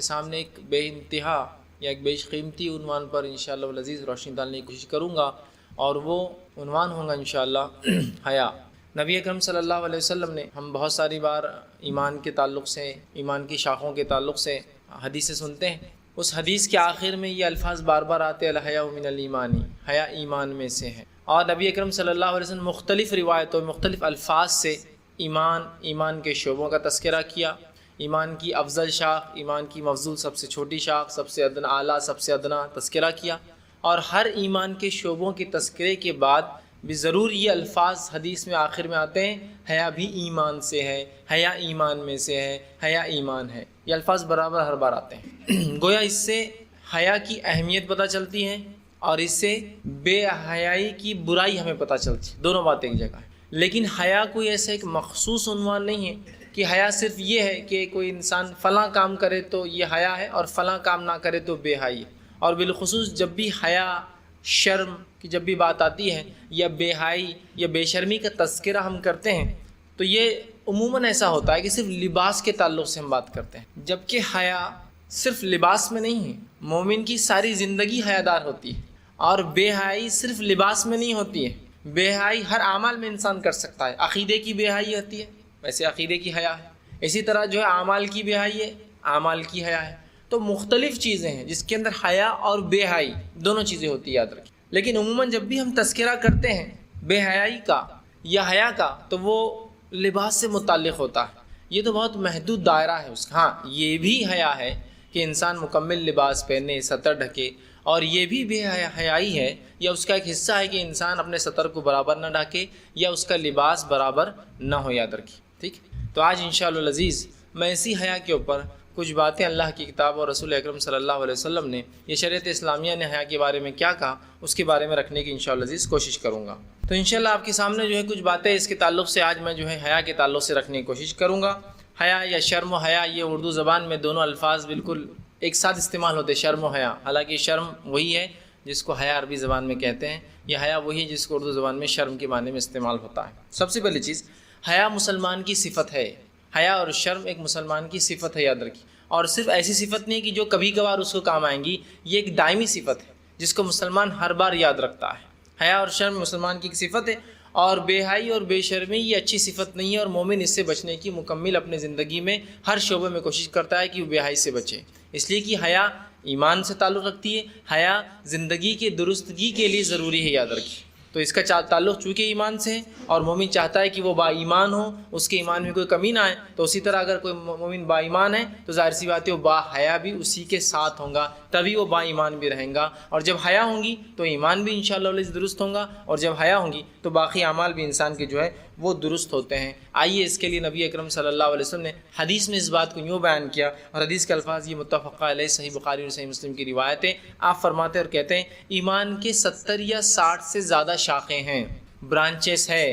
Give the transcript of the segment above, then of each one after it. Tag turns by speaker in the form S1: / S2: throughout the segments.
S1: سامنے ایک بے انتہا یا ایک بیش قیمتی عنوان پر انشاءاللہ العزیز روشنی ڈالنے کی کوشش کروں گا، اور وہ عنوان ہوگا انشاءاللہ حیا۔ نبی اکرم صلی اللہ علیہ وسلم نے ہم بہت ساری بار ایمان کے تعلق سے، ایمان کی شاخوں کے تعلق سے حدیثیں سنتے ہیں۔ اس حدیث کے آخر میں یہ الفاظ بار بار آتے ہیں، الحیاء من الایمان، حیا ایمان میں سے ہے۔ اور نبی اکرم صلی اللہ علیہ وسلم مختلف روایتوں مختلف الفاظ سے ایمان کے شعبوں کا تذکرہ کیا، ایمان کی افضل شاخ، ایمان کی مفضول سب سے چھوٹی شاخ، سب سے ادنا اعلیٰ، سب سے ادنا تذکرہ کیا، اور ہر ایمان کے شعبوں کے تذکرے کے بعد بھی ضرور یہ الفاظ حدیث میں آخر میں آتے ہیں، حیا بھی ایمان سے ہے، حیا ایمان میں سے ہے، حیا ایمان ہے۔ یہ الفاظ برابر ہر بار آتے ہیں۔ گویا اس سے حیا کی اہمیت پتہ چلتی ہے، اور اس سے بے حیائی کی برائی ہمیں پتہ چلتی ہے، دونوں باتیں ایک جگہ ہیں۔ لیکن حیا کوئی ایسا ایک مخصوص عنوان نہیں ہے کہ حیا صرف یہ ہے کہ کوئی انسان فلاں کام کرے تو یہ حیا ہے اور فلاں کام نہ کرے تو بے حیائی ہے۔ اور بالخصوص جب بھی حیا، شرم کی جب بھی بات آتی ہے، یا بے حیائی یا بے شرمی کا تذکرہ ہم کرتے ہیں، تو یہ عموماً ایسا ہوتا ہے کہ صرف لباس کے تعلق سے ہم بات کرتے ہیں، جبکہ حیا صرف لباس میں نہیں ہے۔ مومن کی ساری زندگی حیادار ہوتی ہے، اور بے حیائی صرف لباس میں نہیں ہوتی ہے، بے حیائی ہر اعمال میں انسان کر سکتا ہے۔ عقیدے کی بے حیائی ہوتی ہے، ویسے عقیدے کی حیا ہے، اسی طرح جو ہے اعمال کی بے حیائی ہے، اعمال کی حیا ہے۔ تو مختلف چیزیں ہیں جس کے اندر حیا اور بے حیائی دونوں چیزیں ہوتی ہیں، یاد رکھیں۔ لیکن عموماً جب بھی ہم تذکرہ کرتے ہیں بے حیائی کا یا حیا کا، تو وہ لباس سے متعلق ہوتا ہے۔ یہ تو بہت محدود دائرہ ہے اس کا۔ ہاں، یہ بھی حیا ہے کہ انسان مکمل لباس پہنے، سطر ڈھکے، اور یہ بھی بے حیائی ہے یا اس کا ایک حصہ ہے کہ انسان اپنے سطر کو برابر نہ ڈھکے یا اس کا لباس برابر نہ ہو، یاد رکھیں، ٹھیک۔ تو آج انشاءاللہ العزیز میں اسی حیا کے اوپر کچھ باتیں اللہ کی کتاب اور رسول اکرم صلی اللہ علیہ وسلم نے، یہ شریعت اسلامیہ نے حیا کے بارے میں کیا کہا، اس کے بارے میں رکھنے کی انشاءاللہ العزیز کوشش کروں گا۔ تو انشاءاللہ آپ کے سامنے جو ہے کچھ باتیں اس کے تعلق سے آج میں جو ہے حیا کے تعلق سے رکھنے کی کوشش کروں گا۔ حیا یا شرم و حیا، یہ اردو زبان میں دونوں الفاظ بالکل ایک ساتھ استعمال ہوتے ہیں، شرم و حیا۔ حالانکہ شرم وہی ہے جس کو حیا عربی زبان میں کہتے ہیں، یہ حیا وہی ہے جس کو اردو زبان میں شرم کے معنی میں استعمال ہوتا ہے۔ سب سے پہلی چیز، حیا مسلمان کی صفت ہے۔ حیا اور شرم ایک مسلمان کی صفت ہے، یاد رکھیے۔ اور صرف ایسی صفت نہیں کہ جو کبھی کبھار اس کو کام آئیں گی، یہ ایک دائمی صفت ہے جس کو مسلمان ہر بار یاد رکھتا ہے۔ حیا اور شرم مسلمان کی صفت ہے، اور بے حیائی اور بے شرمی یہ اچھی صفت نہیں ہے، اور مومن اس سے بچنے کی مکمل اپنے زندگی میں ہر شعبے میں کوشش کرتا ہے کہ وہ بے حیائی سے بچے، اس لیے کہ حیا ایمان سے تعلق رکھتی ہے، حیا زندگی کے درستگی کے لیے ضروری ہے، یاد رکھیے۔ تو اس کا تعلق چونکہ ایمان سے ہے، اور مومن چاہتا ہے کہ وہ با ایمان ہو، اس کے ایمان میں کوئی کمی نہ آئے، تو اسی طرح اگر کوئی مومن با ایمان ہے تو ظاہر سی بات ہے وہ با حیا بھی اسی کے ساتھ ہوں گا، تبھی وہ با ایمان بھی رہیں گا۔ اور جب حیا ہوں گی تو ایمان بھی انشاءاللہ درست ہوں گا، اور جب حیا ہوں گی تو باقی اعمال بھی انسان کے جو ہے وہ درست ہوتے ہیں۔ آئیے اس کے لیے نبی اکرم صلی اللہ علیہ وسلم نے حدیث میں اس بات کو یوں بیان کیا، اور حدیث کے الفاظ یہ متفق علیہ صحیح بخاری اور صحیح مسلم کی روایت ہے۔ آپ فرماتے اور کہتے ہیں، ایمان کے 70 یا 60 سے زیادہ شاخیں ہیں، برانچز ہے،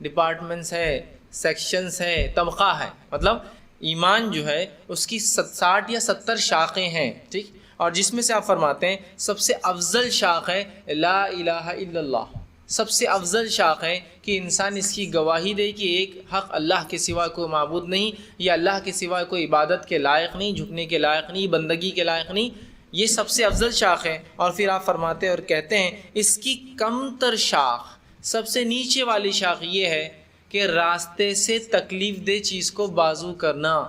S1: ڈپارٹمنٹس ہے، سیکشنز ہے، طبقہ ہے۔ مطلب ایمان جو ہے اس کی 60 یا 70 شاخیں ہیں، ٹھیک۔ اور جس میں سے آپ فرماتے ہیں سب سے افضل شاخ ہے لا الہ الا اللہ۔ سب سے افضل شاخ ہے کہ انسان اس کی گواہی دے کہ ایک حق اللہ کے سوا کوئی معبود نہیں، یا اللہ کے سوا کوئی عبادت کے لائق نہیں، جھکنے کے لائق نہیں، بندگی کے لائق نہیں، یہ سب سے افضل شاخ ہے۔ اور پھر آپ فرماتے اور کہتے ہیں اس کی کم تر شاخ، سب سے نیچے والی شاخ یہ ہے کہ راستے سے تکلیف دہ چیز کو بازو کرنا۔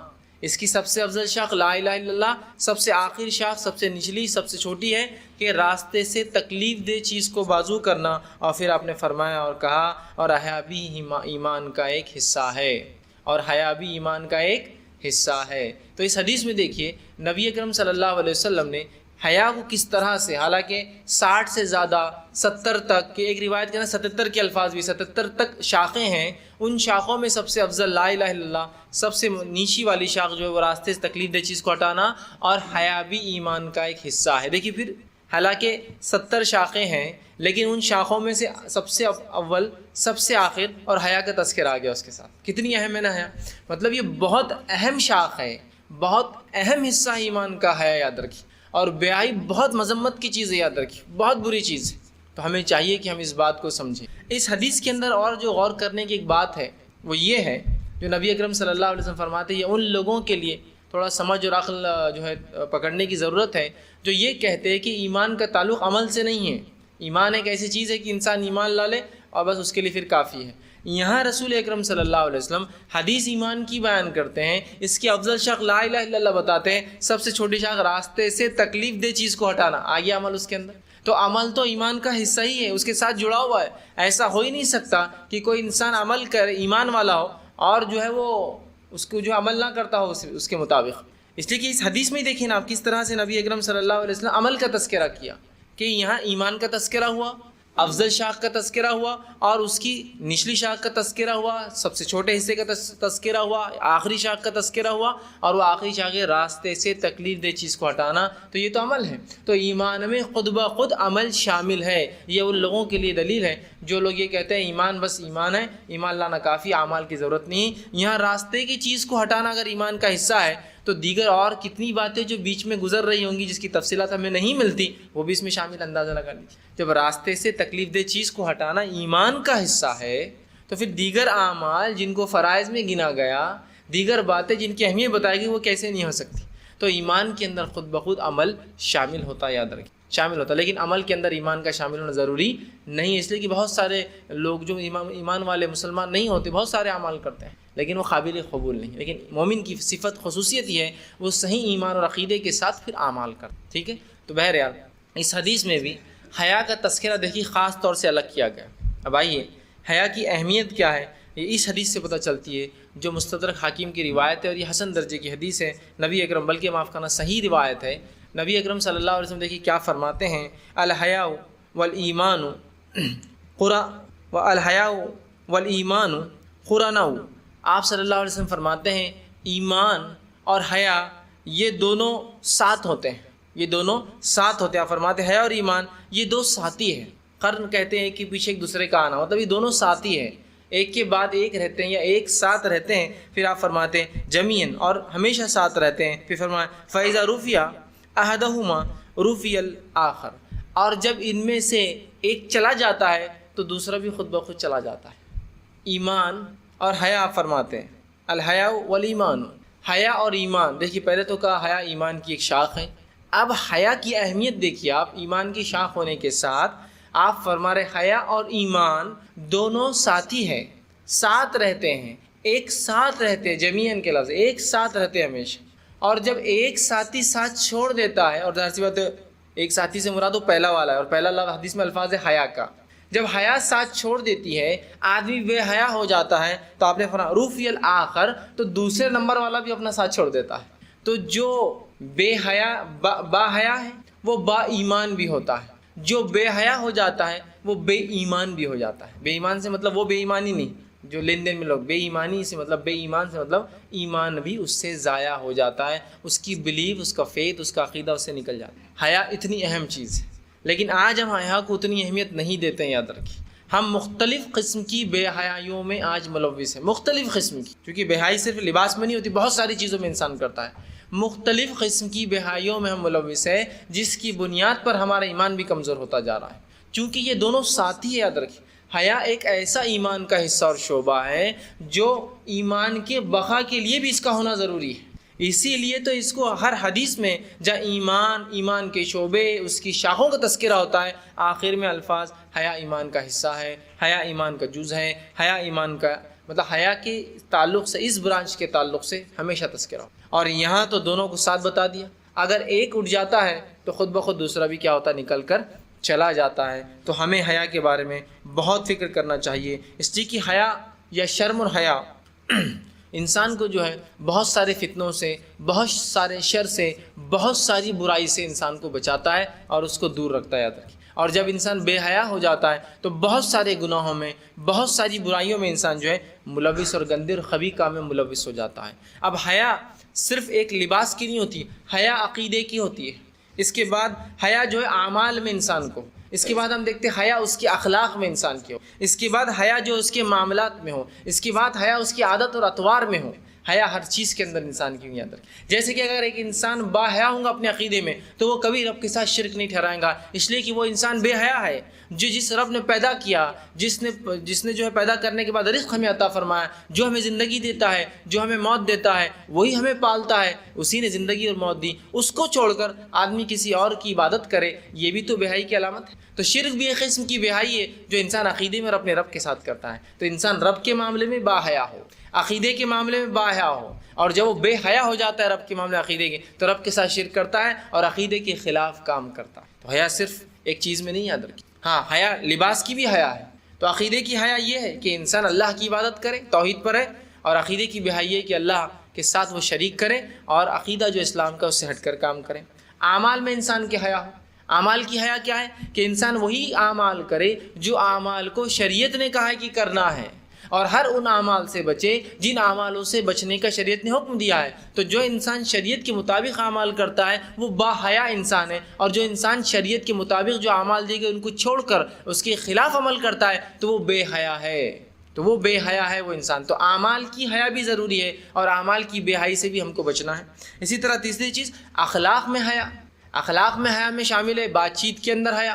S1: اس کی سب سے افضل شاخ لا الہ الا اللہ، سب سے آخر شاخ، سب سے نچلی، سب سے چھوٹی ہے کہ راستے سے تکلیف دہ چیز کو بازو کرنا۔ اور پھر آپ نے فرمایا اور کہا، اور حیا بھی ایمان کا ایک حصہ ہے، اور حیا بھی ایمان کا ایک حصہ ہے۔ تو اس حدیث میں دیکھیے نبی اکرم صلی اللہ علیہ وسلم نے حیا کو کس طرح سے، حالانکہ 60 سے زیادہ 70 تک، کہ ایک روایت کے نا 77 کے الفاظ بھی 77 تک شاخیں ہیں، ان شاخوں میں سب سے افضل لا الہ الا اللہ، سب سے نیچی والی شاخ جو ہے وہ راستے سے تکلیف دہ چیز کو ہٹانا، اور حیا بھی ایمان کا ایک حصہ ہے۔ دیکھیے پھر حالانکہ 70 شاخیں ہیں، لیکن ان شاخوں میں سے سب سے اول، سب سے آخر، اور حیا کا تذکرہ آ گیا اس کے ساتھ۔ کتنی اہم ہے نا حیا، مطلب یہ بہت اہم شاخ ہے، بہت اہم حصہ ایمان کا حیا، یاد رکھیے۔ اور بے حیائی بہت مذمت کی چیز ہے، یاد رکھیے، بہت بری چیز ہے۔ تو ہمیں چاہیے کہ ہم اس بات کو سمجھیں۔ اس حدیث کے اندر اور جو غور کرنے کی ایک بات ہے وہ یہ ہے، جو نبی اکرم صلی اللہ علیہ وسلم فرماتے ہیں، یہ ان لوگوں کے لیے تھوڑا سمجھ اور عقل جو ہے پکڑنے کی ضرورت ہے، جو یہ کہتے ہیں کہ ایمان کا تعلق عمل سے نہیں ہے۔ ایمان ایک ایسی چیز ہے کہ انسان ایمان لا لے اور بس اس کے لیے پھر کافی ہے۔ یہاں رسول اکرم صلی اللہ علیہ وسلم حدیث ایمان کی بیان کرتے ہیں، اس کی افضل شاخ لا الہ الا اللہ بتاتے ہیں، سب سے چھوٹی شاخ راستے سے تکلیف دہ چیز کو ہٹانا، آگے عمل اس کے اندر۔ تو عمل تو ایمان کا حصہ ہی ہے، اس کے ساتھ جڑا ہوا ہے۔ ایسا ہو ہی نہیں سکتا کہ کوئی انسان عمل کر ایمان والا ہو اور جو ہے وہ اس کو جو عمل نہ کرتا ہو اس کے مطابق۔ اس لیے کہ اس حدیث میں ہی دیکھیں نا آپ کس طرح سے نبی اکرم صلی اللہ علیہ وسلم عمل کا تذکرہ کیا، کہ یہاں ایمان کا تذکرہ ہوا، افضل شاخ کا تذکرہ ہوا، اور اس کی نچلی شاخ کا تذکرہ ہوا، سب سے چھوٹے حصے کا تذکرہ ہوا، آخری شاخ کا تذکرہ ہوا، اور وہ آخری شاخ راستے سے تکلیف دہ چیز کو ہٹانا، تو یہ تو عمل ہے۔ تو ایمان میں خود بخود عمل شامل ہے۔ یہ ان لوگوں کے لیے دلیل ہے جو لوگ یہ کہتے ہیں ایمان بس ایمان ہے، ایمان لانا کافی، اعمال کی ضرورت نہیں۔ یہاں راستے کی چیز کو ہٹانا اگر ایمان کا حصہ ہے تو دیگر اور کتنی باتیں جو بیچ میں گزر رہی ہوں گی جس کی تفصیلات ہمیں نہیں ملتی وہ بھی اس میں شامل، اندازہ لگا لیجیے۔ جب راستے سے تکلیف دہ چیز کو ہٹانا ایمان کا حصہ ہے تو پھر دیگر اعمال جن کو فرائض میں گنا گیا، دیگر باتیں جن کی اہمیت بتائی گئی، وہ کیسے نہیں ہو سکتی؟ تو ایمان کے اندر خود بخود عمل شامل ہوتا ہے، یاد رکھیں شامل ہوتا ہے، لیکن عمل کے اندر ایمان کا شامل ہونا ضروری نہیں ہے، اس لیے کہ بہت سارے لوگ جو ایمان والے مسلمان نہیں ہوتے بہت سارے اعمال کرتے ہیں لیکن وہ قابل قبول نہیں۔ لیکن مومن کی صفت خصوصیت یہ ہے وہ صحیح ایمان اور عقیدے کے ساتھ پھر اعمال کرتے، ٹھیک ہے۔ تو بہرحال اس حدیث میں بھی حیا کا تذکرہ دیکھیے خاص طور سے الگ کیا گیا۔ اب آئیے حیا کی اہمیت کیا ہے یہ اس حدیث سے پتہ چلتی ہے جو مستدرک حاکم کی روایت ہے، اور یہ حسن درجے کی حدیث ہے، نبی اکرم بلکہ معاف کرنا صحیح روایت ہے۔ نبی اکرم صلی اللہ علیہ وسلم دیکھیے کیا فرماتے ہیں، الحیاء والایمان الحیاء والایمان قرناء۔ آپ صلی اللہ علیہ وسلم فرماتے ہیں ایمان اور حیا یہ دونوں ساتھ ہوتے ہیں، یہ دونوں ساتھ ہوتے ہیں۔ آپ فرماتے ہیں حیا اور ایمان یہ دو ساتھی ہیں، قرن کہتے ہیں کہ پیچھے ایک دوسرے کا آنا، مطلب یہ دونوں ساتھی ہیں، ایک کے بعد ایک رہتے ہیں یا ایک ساتھ رہتے ہیں۔ پھر آپ فرماتے ہیں جمیعاً اور ہمیشہ ساتھ رہتے ہیں۔ پھر فرمایا فَإِذَا رُفِعَ أَحَدُهُمَا رُفِعَ الْآخَرُ، اور جب ان میں سے ایک چلا جاتا ہے تو دوسرا بھی خود بخود چلا جاتا ہے۔ ایمان اور حیا آپ فرماتے ہیں الحیاء والایمان، حیا اور ایمان، دیکھیے پہلے تو کہا حیا ایمان کی ایک شاخ ہے، اب حیا کی اہمیت دیکھیے آپ، ایمان کی شاخ ہونے کے ساتھ آپ فرما رہے حیا اور ایمان دونوں ساتھی ہیں، ساتھ رہتے ہیں، ایک ساتھ رہتے ہیں، جمیعاً کے لفظ ایک ساتھ رہتے ہیں ہمیشہ۔ اور جب ایک ساتھی ساتھ چھوڑ دیتا ہے، اور ظاہر سی بات ہے ایک ساتھی سے مراد وہ پہلا والا ہے، اور پہلا لفظ حدیث میں الفاظ ہے حیا کا، جب حیا ساتھ چھوڑ دیتی ہے آدمی بے حیا ہو جاتا ہے تو آپ نے فرمایا رفیع الآخر، تو دوسرے نمبر والا بھی اپنا ساتھ چھوڑ دیتا ہے۔ تو جو بے حیا با حیا ہے وہ با ایمان بھی ہوتا ہے، جو بے حیا ہو جاتا ہے وہ بے ایمان بھی ہو جاتا ہے۔ بے ایمان سے مطلب وہ بے ایمانی نہیں جو لین دین میں لوگ، بے ایمانی سے مطلب بے ایمان سے مطلب ایمان بھی اس سے ضائع ہو جاتا ہے، اس کی بلیف، اس کا فیتھ، اس کا عقیدہ اس سے نکل جاتا ہے۔ حیا اتنی اہم چیز ہے لیکن آج ہم حیا کو اتنی اہمیت نہیں دیتے ہیں، یاد رکھیے۔ ہم مختلف قسم کی بے حیائیوں میں آج ملوث ہیں، مختلف قسم کی، کیونکہ بے حیائی صرف لباس میں نہیں ہوتی، بہت ساری چیزوں میں انسان کرتا ہے۔ مختلف قسم کی بے حیائیوں میں ہم ملوث ہیں جس کی بنیاد پر ہمارا ایمان بھی کمزور ہوتا جا رہا ہے، چونکہ یہ دونوں ساتھی ہیں، یاد رکھیے۔ حیا ایک ایسا ایمان کا حصہ اور شعبہ ہے جو ایمان کے بقا کے لیے بھی اس کا ہونا ضروری ہے، اسی لیے تو اس کو ہر حدیث میں جہاں ایمان کے شعبے، اس کی شاخوں کا تذکرہ ہوتا ہے، آخر میں الفاظ حیا ایمان کا حصہ ہے، حیا ایمان کا جز ہے، حیا ایمان کا مطلب حیا کے تعلق سے، اس برانچ کے تعلق سے ہمیشہ تذکرہ ہو۔ اور یہاں تو دونوں کو ساتھ بتا دیا، اگر ایک اٹھ جاتا ہے تو خود بخود دوسرا بھی کیا ہوتا ہے، نکل کر چلا جاتا ہے۔ تو ہمیں حیا کے بارے میں بہت فکر کرنا چاہیے، اس لیے کہ حیا یا شرم اور حیا انسان کو جو ہے بہت سارے فتنوں سے، بہت سارے شر سے، بہت ساری برائی سے انسان کو بچاتا ہے اور اس کو دور رکھتا ہے، یاد رکھیں۔ اور جب انسان بے حیا ہو جاتا ہے تو بہت سارے گناہوں میں، بہت ساری برائیوں میں انسان جو ہے ملوث اور گندے اور خبیث کام میں ملوث ہو جاتا ہے۔ اب حیا صرف ایک لباس کی نہیں ہوتی، حیا عقیدے کی ہوتی ہے۔ اس کے بعد حیا جو ہے اعمال میں انسان کو، اس کے بعد ہم دیکھتے ہیں حیا اس کے اخلاق میں انسان کی ہو، اس کے بعد حیا جو اس کے معاملات میں ہو، اس کے بعد حیا اس کی عادت اور اطوار میں ہو۔ حیا ہر چیز کے اندر انسان کی بنیاد رکھے. جیسے کہ اگر ایک انسان با حیا ہوگا اپنے عقیدے میں تو وہ کبھی رب کے ساتھ شرک نہیں ٹھہرائے گا، اس لیے کہ وہ انسان بے حیا ہے. جس رب نے پیدا کیا، جس نے جو ہے پیدا کرنے کے بعد رزق ہمیں عطا فرمایا، جو ہمیں زندگی دیتا ہے، جو ہمیں موت دیتا ہے، وہی ہمیں پالتا ہے، اسی نے زندگی اور موت دی. اس کو چھوڑ کر آدمی کسی اور کی عبادت کرے، یہ بھی تو بے حیائی کی علامت ہے. تو شرک بھی ایک قسم کی بے حیائی ہے جو انسان عقیدے میں اور اپنے رب کے ساتھ کرتا ہے. تو انسان رب کے معاملے میں با حیا ہو، عقیدے کے معاملے میں با حیا ہو، اور جب وہ بے حیا ہو جاتا ہے رب کے معاملے عقیدے کے تو رب کے ساتھ شرک کرتا ہے اور عقیدے کے خلاف کام کرتا ہے. تو حیا صرف ایک چیز میں نہیں یاد رکھی. ہاں، حیا لباس کی بھی حیا ہے. تو عقیدے کی حیا یہ ہے کہ انسان اللہ کی عبادت کرے، توحید پر ہے، اور عقیدے کی بے حیائی ہے کہ اللہ کے ساتھ وہ شریک کرے اور عقیدہ جو اسلام کا اس سے ہٹ کر کام کرے. اعمال میں انسان کی حیا ہو. اعمال کی حیا کیا ہے؟ کہ انسان وہی اعمال کرے جو اعمال کو شریعت نے کہا ہے کہ کرنا ہے، اور ہر ان اعمال سے بچے جن اعمالوں سے بچنے کا شریعت نے حکم دیا ہے. تو جو انسان شریعت کے مطابق اعمال کرتا ہے وہ با حیا انسان ہے، اور جو انسان شریعت کے مطابق جو اعمال دیے گئے ان کو چھوڑ کر اس کے خلاف عمل کرتا ہے تو وہ بے حیا ہے. وہ انسان. تو اعمال کی حیا بھی ضروری ہے اور اعمال کی بے حیائی سے بھی ہم کو بچنا ہے. اسی طرح تیسری چیز اخلاق میں حیا. اخلاق میں حیا میں شامل ہے بات چیت کے اندر حیا،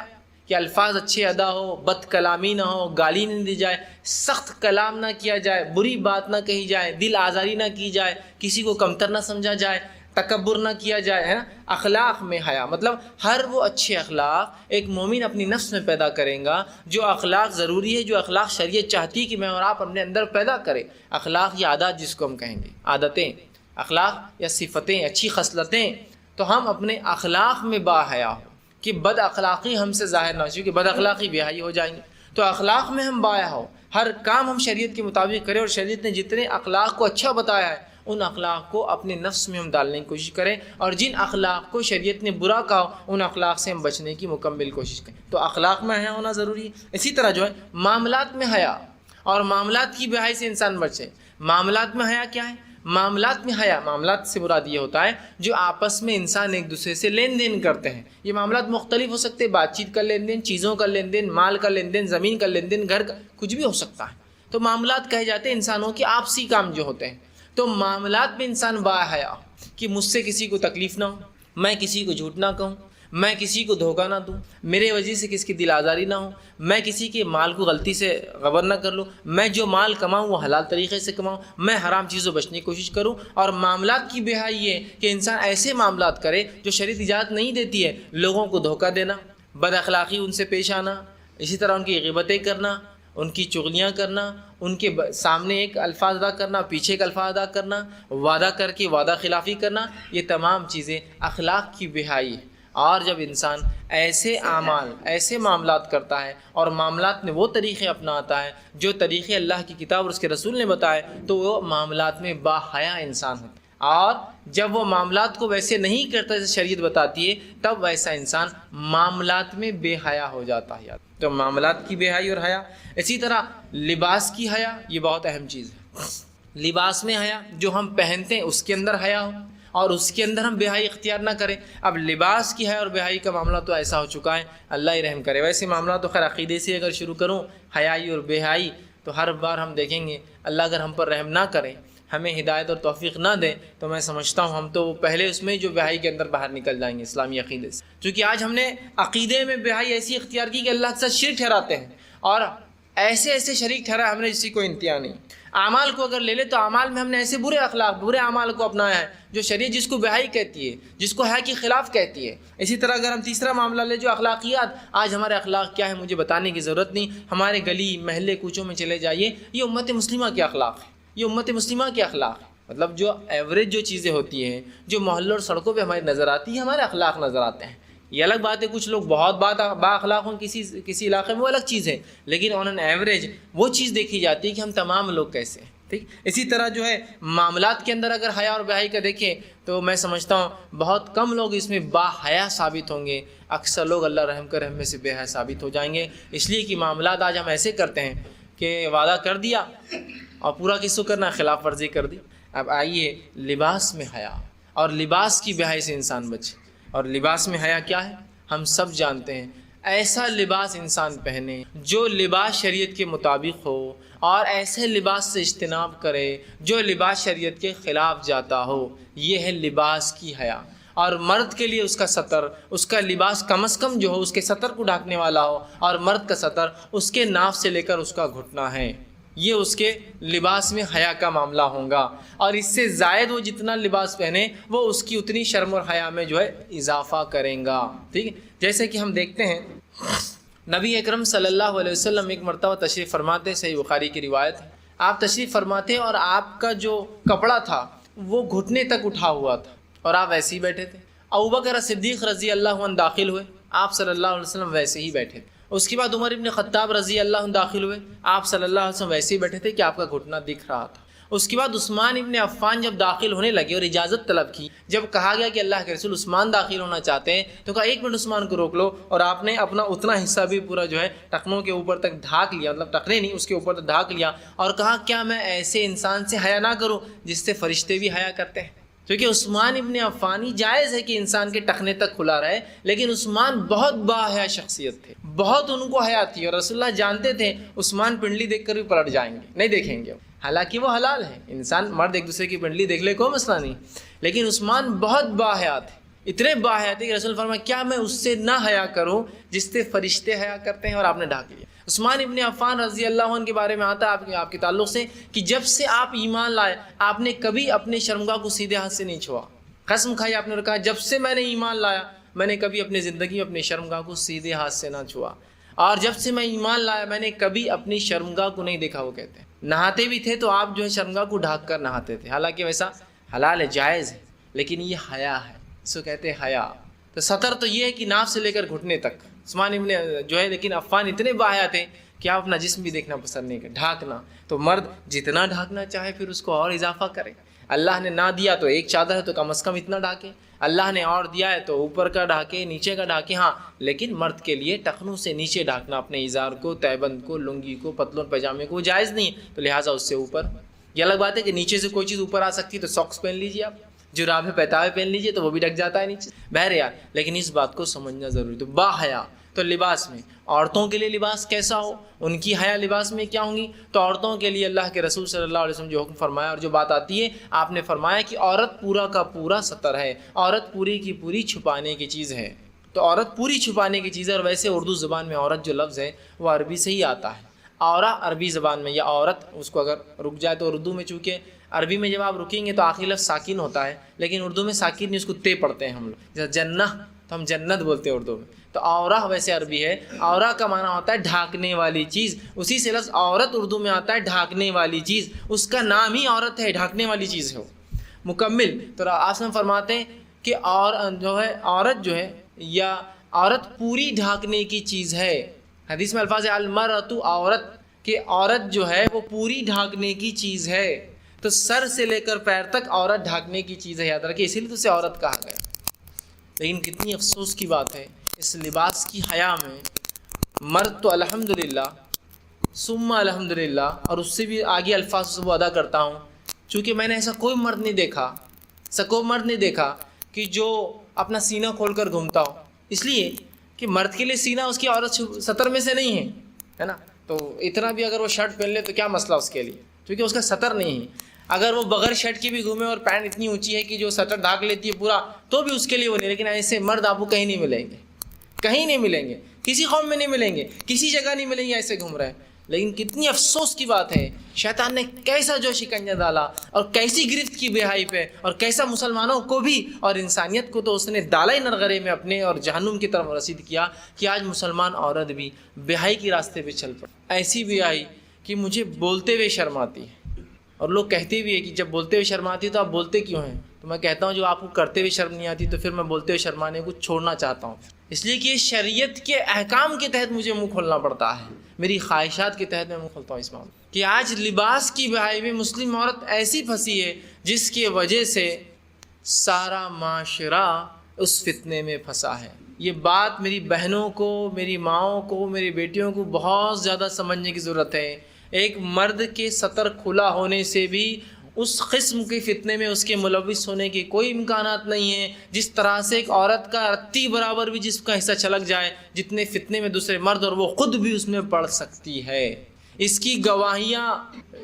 S1: کہ الفاظ اچھے ادا ہو، بد کلامی نہ ہو، گالی نہ دی جائے، سخت کلام نہ کیا جائے، بری بات نہ کہی جائے، دل آزاری نہ کی جائے، کسی کو کمتر نہ سمجھا جائے، تکبر نہ کیا جائے، ہے نا. اخلاق میں حیا مطلب ہر وہ اچھے اخلاق ایک مومن اپنی نفس میں پیدا کرے گا. جو اخلاق ضروری ہے، جو اخلاق شریعت چاہتی ہے کہ میں اور آپ اپنے اندر پیدا کریں. اخلاق یا عادات جس کو ہم کہیں گے، عادتیں، اخلاق یا صفتیں، اچھی خصلتیں. تو ہم اپنے اخلاق میں با حیا ہو کہ بد اخلاقی ہم سے ظاہر نہ ہو، کیونکہ بد اخلاقی بے حیائی ہو جائیں گے. تو اخلاق میں ہم با حیا ہو، ہر کام ہم شریعت کے مطابق کریں، اور شریعت نے جتنے اخلاق کو اچھا بتایا ہے ان اخلاق کو اپنے نفس میں ہم ڈالنے کی کوشش کریں، اور جن اخلاق کو شریعت نے برا کہا ان اخلاق سے ہم بچنے کی مکمل کوشش کریں. تو اخلاق میں حیا ہونا ضروری ہے. اسی طرح جو ہے معاملات میں حیا، اور معاملات کی بے حیائی سے انسان بچے. معاملات میں حیا کیا ہے؟ معاملات میں حیا، معاملات سے مراد یہ ہوتا ہے جو آپس میں انسان ایک دوسرے سے لین دین کرتے ہیں. یہ معاملات مختلف ہو سکتے ہیں، بات چیت کا لین دین، چیزوں کا لین دین، مال کا لین دین، زمین کا لین دین، گھر کا، کچھ بھی ہو سکتا ہے. تو معاملات کہے جاتے ہیں انسانوں کے آپسی کام جو ہوتے ہیں. تو معاملات میں انسان با حیا کہ مجھ سے کسی کو تکلیف نہ ہو، میں کسی کو جھوٹ نہ کہوں، میں کسی کو دھوکہ نہ دوں، میرے وجہ سے کسی کی دل آزاری نہ ہو، میں کسی کے مال کو غلطی سے غبن نہ کر لوں، میں جو مال کماؤں وہ حلال طریقے سے کماؤں، میں حرام چیزوں بچنے کی کوشش کروں. اور معاملات کی بے حیائی یہ کہ انسان ایسے معاملات کرے جو شریعت اجازت نہیں دیتی ہے. لوگوں کو دھوکہ دینا، بد اخلاقی ان سے پیش آنا، اسی طرح ان کی غیبتیں کرنا، ان کی چغلیاں کرنا، ان کے سامنے ایک الفاظ ادا کرنا، پیچھے ایک الفاظ ادا کرنا، وعدہ کر کے وعدہ خلافی کرنا، یہ تمام چیزیں اخلاق کی بے حیائی ہے. اور جب انسان ایسے اعمال، ایسے معاملات کرتا ہے اور معاملات میں وہ طریقے اپناتا ہے جو طریقے اللہ کی کتاب اور اس کے رسول نے بتائے تو وہ معاملات میں با حیا انسان ہوتا ہے. اور جب وہ معاملات کو ویسے نہیں کرتا جیسے شریعت بتاتی ہے تب ویسا انسان معاملات میں بے حیا ہو جاتا ہے. تو معاملات کی بے حیائی اور حیا. اسی طرح لباس کی حیا، یہ بہت اہم چیز ہے. لباس میں حیا، جو ہم پہنتے ہیں اس کے اندر حیا ہو اور اس کے اندر ہم بے حیائی اختیار نہ کریں. اب لباس کی حیا اور بے حیائی کا معاملہ تو ایسا ہو چکا ہے، اللہ ہی رحم کرے. ویسے معاملہ تو خیر عقیدے سے اگر شروع کروں، حیائی اور بے حیائی، تو ہر بار ہم دیکھیں گے اللہ اگر ہم پر رحم نہ کریں، ہمیں ہدایت اور توفیق نہ دیں، تو میں سمجھتا ہوں ہم تو پہلے اس میں جو بے حیائی کے اندر باہر نکل جائیں گے اسلامی عقیدے سے. چونکہ آج ہم نے عقیدے میں بے حیائی ایسی اختیار کی کہ اللہ کے ساتھ شرک ٹھہراتے ہیں، اور ایسے شریک ٹھہرا ہم نے جس کی کوئی انتہا نہیں. اعمال کو اگر لے لے تو اعمال میں ہم نے ایسے برے اخلاق، برے اعمال کو اپنایا ہے جو شریعت جس کو بے حیائی کہتی ہے، جس کو حیا کے خلاف کہتی ہے. اسی طرح اگر ہم تیسرا معاملہ لے جو اخلاقیات، آج ہمارے اخلاق کیا ہے مجھے بتانے کی ضرورت نہیں. ہمارے گلی محلے کوچوں میں چلے جائیے، یہ امت مسلمہ کے اخلاق ہے، یہ امت مسلمہ کے اخلاق ہے. مطلب جو ایوریج جو چیزیں ہوتی ہیں جو محلوں اور سڑکوں پہ ہماری نظر آتی ہیں، ہمارے اخلاق نظر آتے ہیں. یہ الگ بات ہے کچھ لوگ بہت با اخلاق ہوں کسی علاقے میں، وہ الگ چیز ہے، لیکن آن این ایوریج وہ چیز دیکھی جاتی ہے کہ ہم تمام لوگ کیسے ہیں. ٹھیک. اسی طرح جو ہے معاملات کے اندر اگر حیا اور بے حیائی کا دیکھیں تو میں سمجھتا ہوں بہت کم لوگ اس میں با حیا ثابت ہوں گے. اکثر لوگ اللہ رحم کرے ہم میں سے بے حیا ثابت ہو جائیں گے، اس لیے کہ معاملات آج ہم ایسے کرتے ہیں کہ وعدہ کر دیا اور پورا کس کو کرنا، خلاف ورزی کر دی. اب آئیے لباس میں حیا اور لباس کی بے حیائی سے انسان بچے. اور لباس میں حیا کیا ہے ہم سب جانتے ہیں. ایسا لباس انسان پہنے جو لباس شریعت کے مطابق ہو اور ایسے لباس سے اجتناب کرے جو لباس شریعت کے خلاف جاتا ہو. یہ ہے لباس کی حیا. اور مرد کے لیے اس کا سطر، اس کا لباس کم از کم جو ہو اس کے سطر کو ڈھانکنے والا ہو، اور مرد کا سطر اس کے ناف سے لے کر اس کا گھٹنا ہے. یہ اس کے لباس میں حیا کا معاملہ ہوگا. اور اس سے زائد وہ جتنا لباس پہنے وہ اس کی اتنی شرم اور حیا میں جو ہے اضافہ کریں گا. ٹھیک ہے، جیسے کہ ہم دیکھتے ہیں نبی اکرم صلی اللہ علیہ وسلم ایک مرتبہ تشریف فرماتے، صحیح بخاری کی روایت ہے، آپ تشریف فرماتے اور آپ کا جو کپڑا تھا وہ گھٹنے تک اٹھا ہوا تھا اور آپ ویسے ہی بیٹھے تھے. ابوبکر صدیق رضی اللہ عنہ داخل ہوئے، آپ صلی اللہ علیہ وسلم ویسے ہی بیٹھے تھے. اس کے بعد عمر ابن خطاب رضی اللہ عنہ داخل ہوئے، آپ صلی اللہ علیہ وسلم ویسے ہی بیٹھے تھے کہ آپ کا گھٹنا دکھ رہا تھا. اس کے بعد عثمان ابن عفان جب داخل ہونے لگے اور اجازت طلب کی، جب کہا گیا کہ اللہ کے رسول عثمان داخل ہونا چاہتے ہیں، تو کہا ایک منٹ عثمان کو روک لو. اور آپ نے اپنا اتنا حصہ بھی پورا جو ہے ٹخنوں کے اوپر تک ڈھانک لیا، مطلب ٹخنے نہیں، اس کے اوپر تک ڈھانک لیا، اور کہا کیا میں ایسے انسان سے حیا نہ کروں جس سے فرشتے بھی حیا کرتے ہیں. کیونکہ عثمان ابن عفانی جائز ہے کہ انسان کے ٹخنے تک کھلا رہے، لیکن عثمان بہت باحیا شخصیت تھے، بہت ان کو حیا تھی، اور رسول اللہ جانتے تھے عثمان پنڈلی دیکھ کر بھی پلٹ جائیں گے، نہیں دیکھیں گے. حالانکہ وہ حلال ہے، انسان مرد ایک دوسرے کی پنڈلی دیکھ لے کوئی مسئلہ نہیں، لیکن عثمان بہت باحیا تھے، اتنے باحیا تھے کہ رسول فرمایا کیا میں اس سے نہ حیا کروں جس سے فرشتے حیا کرتے ہیں، اور آپ نے ڈھانک لیا. عثمان ابن عفان رضی اللہ عنہ کے بارے میں آتا ہے آپ کے تعلق سے کہ جب سے آپ ایمان لائے آپ نے کبھی اپنے شرمگاہ کو سیدھے ہاتھ سے نہیں چھوا. قسم کھائی آپ نے کہا جب سے میں نے ایمان لایا میں نے کبھی اپنی زندگی میں اپنے شرمگاہ کو سیدھے ہاتھ سے نہ چھوا، اور جب سے میں ایمان لایا میں نے کبھی اپنی شرمگاہ کو نہیں دیکھا. وہ کہتے ہیں نہاتے بھی تھے تو آپ جو ہے شرمگاہ کو ڈھانک کر نہاتے تھے، حالانکہ ویسا حلال ہے، جائز ہے، لیکن یہ حیا ہے، اس کو کہتے ہیں حیا. تو سطر تو یہ ہے کہ ناف سے لے کر گھٹنے تک. عثمان ابن جو ہے لیکن عفان اتنے باحیا تھے کہ آپ اپنا جسم بھی دیکھنا پسند نہیں کرتے، ڈھانکنا. تو مرد جتنا ڈھانکنا چاہے پھر اس کو اور اضافہ کرے. اللہ نے نہ دیا تو ایک چادر ہے تو کم از کم اتنا ڈھانکے، اللہ نے اور دیا ہے تو اوپر کا ڈھانکے نیچے کا ڈھانکے. ہاں لیکن مرد کے لیے ٹخنوں سے نیچے ڈھانکنا اپنے ازار کو، تہبند کو، لنگی کو، پتلون پاجامے کو جائز نہیں ہے، تو لہٰذا اس سے اوپر. یہ الگ بات ہے کہ نیچے سے کوئی چیز اوپر آ سکتی ہے تو ساکس پہن لیجیے، آپ جرابیں پیتاوے پہن لیجیے تو وہ بھی ڈھک جاتا ہے نیچے، بہرحال. لیکن اس بات کو سمجھنا ضروری. تو باحیا تو لباس میں عورتوں کے لیے لباس کیسا ہو، ان کی حیا لباس میں کیا ہوں گی. تو عورتوں کے لیے اللہ کے رسول صلی اللہ علیہ وسلم جو حکم فرمایا اور جو بات آتی ہے آپ نے فرمایا کہ عورت پورا کا پورا ستر ہے، عورت پوری کی پوری چھپانے کی چیز ہے. تو عورت پوری چھپانے کی چیز ہے. اور ویسے اردو زبان میں عورت جو لفظ ہے وہ عربی سے ہی آتا ہے. عورہ عربی زبان میں، یا عورت اس کو اگر رک جائے تو اردو میں، چونکہ عربی میں جب آپ رکیں گے تو آخری لفظ ساکن ہوتا ہے، لیکن اردو میں ساکن نہیں، اس کو تے پڑھتے ہیں ہم لوگ. جیسے جنہ تو ہم جنت بولتے ہیں اردو میں. تو عورہ ویسے عربی ہے، عورہ کا معنی ہوتا ہے ڈھانکنے والی چیز. اسی سے لفظ عورت اردو میں آتا ہے ڈھانکنے والی چیز، اس کا نام ہی عورت ہے، ڈھانکنے والی چیز ہے مکمل. تو آسم فرماتے ہیں کہ عورت جو ہے یا عورت پوری ڈھانکنے کی چیز ہے. حدیث میں الفاظ ہے المرأۃ عورت، کہ عورت جو ہے وہ پوری ڈھانکنے کی چیز ہے. تو سر سے لے کر پیر تک عورت ڈھانکنے کی چیز ہے، یاد رکھیں، اسی لیے تو اسے عورت کہا گیا. لیکن کتنی افسوس کی بات ہے اس لباس کی حیا میں مرد تو الحمدللہ ثم الحمدللہ، اور اس سے بھی آگے الفاظ وہ ادا کرتا ہوں، چونکہ میں نے ایسا کوئی مرد نہیں دیکھا کہ جو اپنا سینہ کھول کر گھومتا ہو. اس لیے کہ مرد کے لیے سینہ اس کی عورت سطر میں سے نہیں ہے نا. تو اتنا بھی اگر وہ شرٹ پہن لے تو کیا مسئلہ اس کے لیے، کیونکہ اس کا سطر نہیں ہے. اگر وہ بغیر شرٹ کی بھی گھومے اور پینٹ اتنی اونچی ہے کہ جو سطر ڈھانک لیتی ہے پورا، تو بھی اس کے لیے وہ نہیں. لیکن ایسے مرد آپ کو کہیں نہیں ملیں گے، کسی قوم میں نہیں ملیں گے، کسی جگہ نہیں ملیں گے ایسے گھوم رہے ہیں. لیکن کتنی افسوس کی بات ہے، شیطان نے کیسا جو شکنجہ ڈالا اور کیسی گرفت کی بہائی پہ، اور کیسا مسلمانوں کو بھی اور انسانیت کو تو اس نے ڈالا ہی نرغرے میں اپنے اور جہنم کی طرف رسید کیا کہ آج مسلمان عورت بھی بہائی کے راستے پہ چل پڑے. ایسی بہائی کہ مجھے بولتے ہوئے شرم آتی ہے، اور لوگ کہتے بھی ہے کہ جب بولتے ہوئے شرم آتی ہے تو آپ بولتے کیوں ہیں. تو میں کہتا ہوں جو آپ کو کرتے ہوئے شرم نہیں آتی تو پھر میں بولتے ہوئے شرمانے کو چھوڑنا چاہتا ہوں، اس لیے کہ شریعت کے احکام کے تحت مجھے منہ کھولنا پڑتا ہے، میری خواہشات کے تحت میں منہ کھولتا ہوں اس معاملے. کہ آج لباس کی بہائی میں مسلم عورت ایسی پھنسی ہے جس کی وجہ سے سارا معاشرہ اس فتنے میں پھنسا ہے. یہ بات میری بہنوں کو، میری ماؤں کو، میری بیٹیوں کو بہت زیادہ سمجھنے کی ضرورت ہے. ایک مرد کے سطر کھلا ہونے سے بھی اس قسم کے فتنے میں اس کے ملوث ہونے کے کوئی امکانات نہیں ہیں، جس طرح سے ایک عورت کا رتی برابر بھی جسم کا حصہ چھلک جائے جتنے فتنے میں دوسرے مرد اور وہ خود بھی اس میں پڑ سکتی ہے. اس کی گواہیاں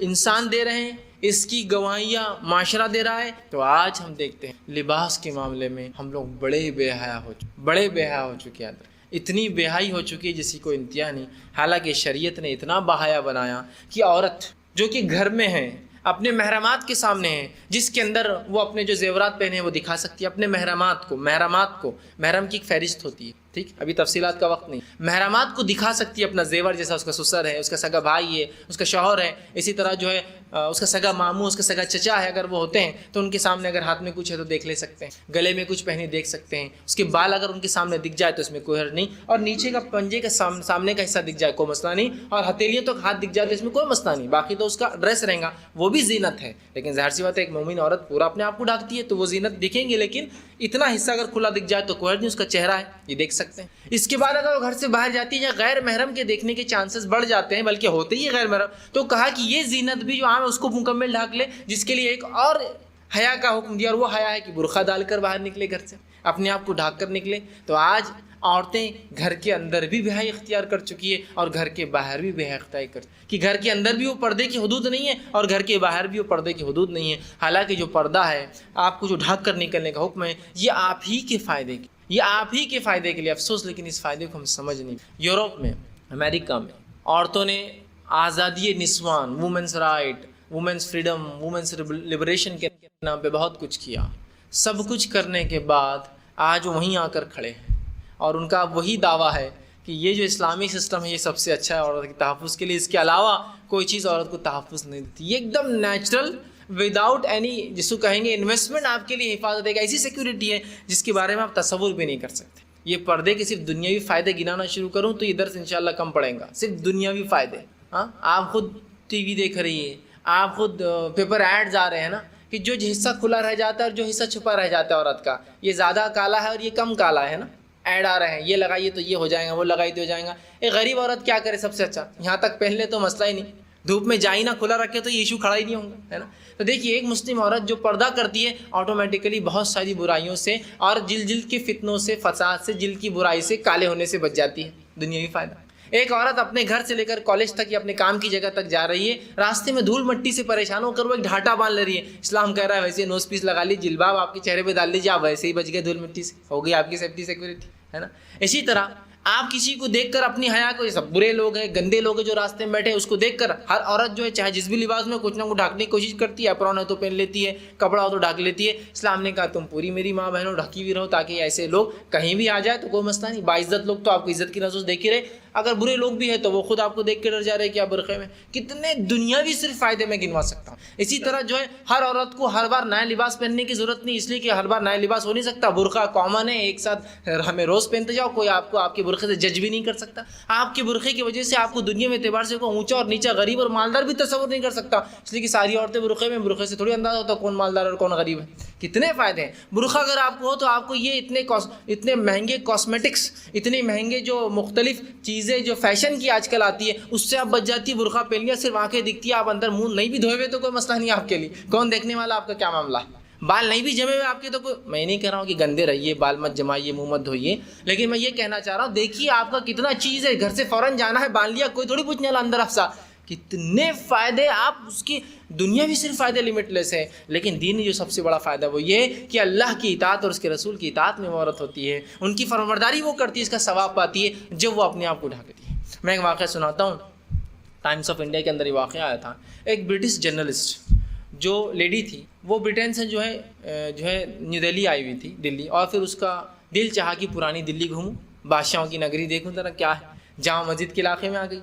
S1: انسان دے رہے ہیں، اس کی گواہیاں معاشرہ دے رہا ہے۔ تو آج ہم دیکھتے ہیں لباس کے معاملے میں ہم لوگ بڑے بے حیا ہو چکے ہیں، اتنی بے حیائی ہو چکی ہے جس کی کوئی انتہا نہیں۔ حالانکہ شریعت نے اتنا باحیا بنایا کہ عورت جو کہ گھر میں ہے، اپنے محرمات کے سامنے ہے، جس کے اندر وہ اپنے جو زیورات پہنے ہیں وہ دکھا سکتی ہے، اپنے محرمات کو محرم کی ایک فہرست ہوتی ہے، ٹھیک، ابھی تفصیلات کا وقت نہیں، محرمات کو دکھا سکتی ہے اپنا زیور، جیسا اس کا سسر ہے، اس کا سگا بھائی ہے، اس کا شوہر ہے، اسی طرح جو ہے اس کا سگا ماموں، اس کا سگا چچا ہے، اگر وہ ہوتے ہیں تو ان کے سامنے اگر ہاتھ میں کچھ ہے تو دیکھ لے سکتے ہیں، گلے میں کچھ پہنے دیکھ سکتے ہیں، اس کے بال اگر ان کے سامنے دکھ جائے تو اس میں کوئی حرج نہیں، اور نیچے کا پنجے کا سامنے کا حصہ دکھ جائے کوئی مسئلہ نہیں، اور ہتھیلیوں تک ہاتھ دکھ جائے تو اس میں کوئی مسئلہ نہیں، باقی تو اس کا ڈریس رہے گا، وہ بھی زینت ہے۔ لیکن ظاہر سی بات ہے ایک مومن عورت پورا اپنے آپ کو ڈھانکتی ہے تو وہ زینت دکھیں گے، لیکن اتنا حصہ اگر کھلا دکھ جائے تو کوئی حرج نہیں، اس کا چہرہ ہے یہ دیکھ سکتے ہیں۔ اس کے بعد اگر وہ گھر سے باہر جاتی ہے یا غیر محرم کے دیکھنے کے چانسز بڑھ جاتے ہیں، بلکہ ہوتے ہی غیر محرم، تو کہا کہ یہ زینت بھی جو عام ہے اس کو مکمل ڈھانک لے، جس کے لیے ایک اور حیا کا حکم دیا، اور وہ حیا ہے کہ برقع ڈال کر باہر نکلے، گھر سے اپنے آپ کو ڈھانک کر نکلے۔ تو آج عورتیں گھر کے اندر بھی بے حیائی اختیار کر چکی ہے اور گھر کے باہر بھی بے حیائی اختیار کر چکی ہے، کہ گھر کے اندر بھی وہ پردے کی حدود نہیں ہے اور گھر کے باہر بھی وہ پردے کی حدود نہیں ہے۔ حالانکہ جو پردہ ہے، آپ کو جو ڈھانک کر نکلنے کا حکم ہے، یہ آپ ہی کے فائدے کے لیے، افسوس لیکن اس فائدے کو ہم سمجھ نہیں۔ یورپ میں، امریکہ میں عورتوں نے آزادی نسوان، women's right, women's freedom, women's liberation کے نام پہ بہت کچھ کیا۔ سب کچھ کرنے کے بعد آج وہیں آ کر کھڑے ہیں اور ان کا وہی دعویٰ ہے کہ یہ جو اسلامی سسٹم ہے یہ سب سے اچھا ہے عورت کے تحفظ کے لیے، اس کے علاوہ کوئی چیز عورت کو تحفظ نہیں دیتی۔ یہ ایک دم نیچرل، وداؤٹ اینی، جس کو کہیں گے انویسٹمنٹ، آپ کے لیے حفاظت، ایک ایسی سیکیورٹی ہے جس کے بارے میں آپ تصور بھی نہیں کر سکتے۔ یہ پردے کے صرف دنیاوی فائدے گنانا شروع کروں تو یہ درس انشاءاللہ کم پڑیں گا، صرف دنیاوی فائدے۔ ہاں، آپ خود ٹی وی دیکھ رہی ہے، آپ خود پیپر ایڈز آ رہے ہیں نا، کہ جو حصہ کھلا رہ جاتا ہے اور جو حصہ چھپا رہ جاتا ہے عورت کا، یہ زیادہ کالا ہے اور یہ کم کالا ہے نا، ایڈ آ رہے ہیں، یہ لگائیے تو یہ ہو جائے گا، وہ لگائی تو ہو جائے گا۔ ایک غریب عورت کیا کرے؟ سب سے اچھا یہاں تک پہن لے تو مسئلہ ہی نہیں، دھوپ میں جائی نہ کھلا رکھے تو یہ ایشو کھڑا ہی نہیں ہوگا، ہے نا۔ تو دیکھیے ایک مسلم عورت جو پردہ کرتی ہے آٹومیٹیکلی بہت ساری برائیوں سے اور جلد کے فتنوں سے، فساد سے، جلد کی برائی سے، کالے ہونے سے بچ جاتی ہے، دنیاوی فائدہ۔ ایک عورت اپنے گھر سے لے کر کالج تک یا اپنے کام کی جگہ تک جا رہی ہے، راستے میں دھول مٹی سے پریشان ہو کر وہ ایک ڈھاٹا باندھ لے رہی ہے، اسلام کہہ رہا ہے ویسے نوز پیس لگا لی، جلباب آپ کے چہرے پہ ڈال لیجیے، آپ ویسے ہی بچ گئے دھول مٹی سے، ہو گئی آپ کی سیفٹی سیکورٹی، ہے نا۔ اسی طرح آپ کسی کو دیکھ کر اپنی حیا کو، یہ سب برے لوگ ہیں، گندے لوگ ہیں جو راستے میں بیٹھے ہیں، اس کو دیکھ کر ہر عورت جو ہے چاہے جس بھی لباس میں کچھ نہ کچھ ڈھانکنے کی کوشش کرتی ہے، اپرون ہے تو پہن لیتی ہے، کپڑا ہو تو ڈھانک لیتی ہے۔ اسلام نے کہا تم پوری میری ماں بہنوں ڈھکی ہوئی رہو، تاکہ ایسے لوگ کہیں بھی آ جائے تو کوئی مسئلہ نہیں، باعزت لوگ تو آپ کو عزت کی نظر سے دیکھ ہی رہے، اگر برے لوگ بھی ہیں تو وہ خود آپ کو دیکھ کے ڈر جا رہے کہ آپ برقعے میں۔ کتنے دنیاوی صرف فائدے میں گنوا سکتا ہوں۔ اسی طرح جو ہے ہر عورت کو ہر بار نیا لباس پہننے کی ضرورت نہیں، اس لیے کہ ہر بار نیا لباس ہو نہیں سکتا، برقع کامن ہے، ایک ساتھ ہمیں روز پہنتے جاؤ، کوئی آپ کو آپ کے برقعے سے جج بھی نہیں کر سکتا۔ آپ کے برقعے کی وجہ سے آپ کو دنیا میں اعتبار سے کوئی اونچا اور نیچا، غریب اور مالدار بھی تصور نہیں کر سکتا، اس لیے کہ ساری عورتیں برقعے میں، برقعے سے تھوڑی اندازہ ہوتا کون مالدار اور کون غریب ہے۔ کتنے فائدے ہیں برقعہ اگر آپ کو ہو تو آپ کو یہ اتنے مہنگے کاسمیٹکس، اتنے مہنگے جو مختلف چیزیں جو فیشن کی آج کل آتی ہے اس سے آپ بچ جاتی ہے۔ برقعہ پہن لیا، صرف آنکھیں دکھتی ہے، آپ اندر منہ نہیں بھی دھوئے ہوئے تو کوئی مسئلہ نہیں آپ کے لیے، کون دیکھنے والا، آپ کا کیا معاملہ ہے، بال نہیں بھی جمے ہوئے آپ کے تو کوئی، میں نہیں کہہ رہا ہوں کہ گندے رہیے، بال مت جمائیے، منہ مت دھوئیے، لیکن میں یہ کہنا چاہ رہا ہوں دیکھیے آپ کا کتنا چیز ہے، گھر سے فوراً جانا ہے، باندھ لیا، کوئی تھوڑی پوچھنے والا اندر افسا، کتنے فائدے، آپ اس کی دنیا بھی صرف فائدے لمٹ لیس ہے، لیکن دین جو سب سے بڑا فائدہ وہ یہ کہ اللہ کی اطاعت اور اس کے رسول کی اطاعت میں وہ عورت ہوتی ہے، ان کی فرمانبرداری وہ کرتی ہے، اس کا ثواب پاتی ہے جب وہ اپنے آپ کو ڈھانکتی ہے۔ میں ایک واقعہ سناتا ہوں، ٹائمز آف انڈیا کے اندر یہ واقعہ آیا تھا۔ ایک برٹش جرنلسٹ جو لیڈی تھی وہ برٹین سے جو ہے نیو دہلی آئی ہوئی تھی، دلی، اور پھر اس کا دل چاہا کہ پرانی دلی گھوموں، بادشاہوں کی نگری دیکھوں ذرا کیا ہے، جامع مسجد کے علاقے میں آ گئی۔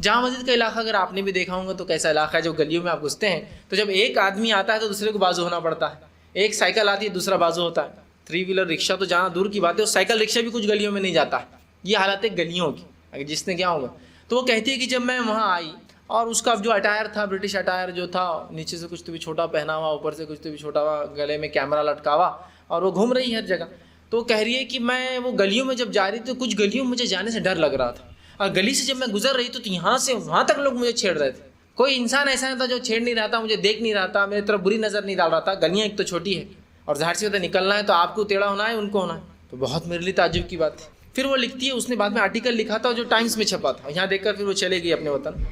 S1: جامع مسجد کا علاقہ اگر آپ نے بھی دیکھا ہوگا تو کیسا علاقہ ہے، جب گلیوں میں آپ گھستے ہیں تو جب ایک آدمی آتا ہے تو دوسرے کو بازو ہونا پڑتا ہے، ایک سائیکل آتی ہے دوسرا بازو ہوتا ہے، 3 ویلر رکشہ تو جانا دور کی بات ہے، اور سائیکل رکشہ بھی کچھ گلیوں میں نہیں جاتا ہے۔ یہ حالت ہے گلیوں کی، اگر جس نے کیا ہوگا تو وہ کہتی ہے کہ جب میں وہاں آئی اور اس کا جو اٹائر تھا، برٹش اٹائر جو تھا، نیچے سے کچھ تو بھی چھوٹا پہنا ہوا، اوپر سے کچھ تو بھی چھوٹا ہوا، گلے میں کیمرہ لٹکا ہوا، اور وہ گھوم رہی ہے ہر جگہ، تو کہہ رہی ہے کہ میں وہ گلیوں میں جب جا رہی تو کچھ گلیوں میں مجھے جانے سے ڈر لگ رہا تھا، اور گلی سے جب میں گزر رہی تو یہاں سے وہاں تک لوگ مجھے چھیڑ رہے تھے، کوئی انسان ایسا نہیں تھا جو چھیڑ نہیں رہا تھا، مجھے دیکھ نہیں رہا تھا، میری طرف بری نظر نہیں ڈال رہا تھا، گلیاں ایک تو چھوٹی ہے اور ظاہر سی بات ہے نکلنا ہے تو آپ کو ٹیڑھا ہونا ہے، ان کو ہونا ہے، تو بہت میرے لیے تعجب کی بات تھی۔ پھر وہ لکھتی ہے، اس نے بعد میں آرٹیکل لکھا تھا جو ٹائمز میں چھپا تھا، یہاں دیکھ کر پھر وہ چلے گئی اپنے وطن۔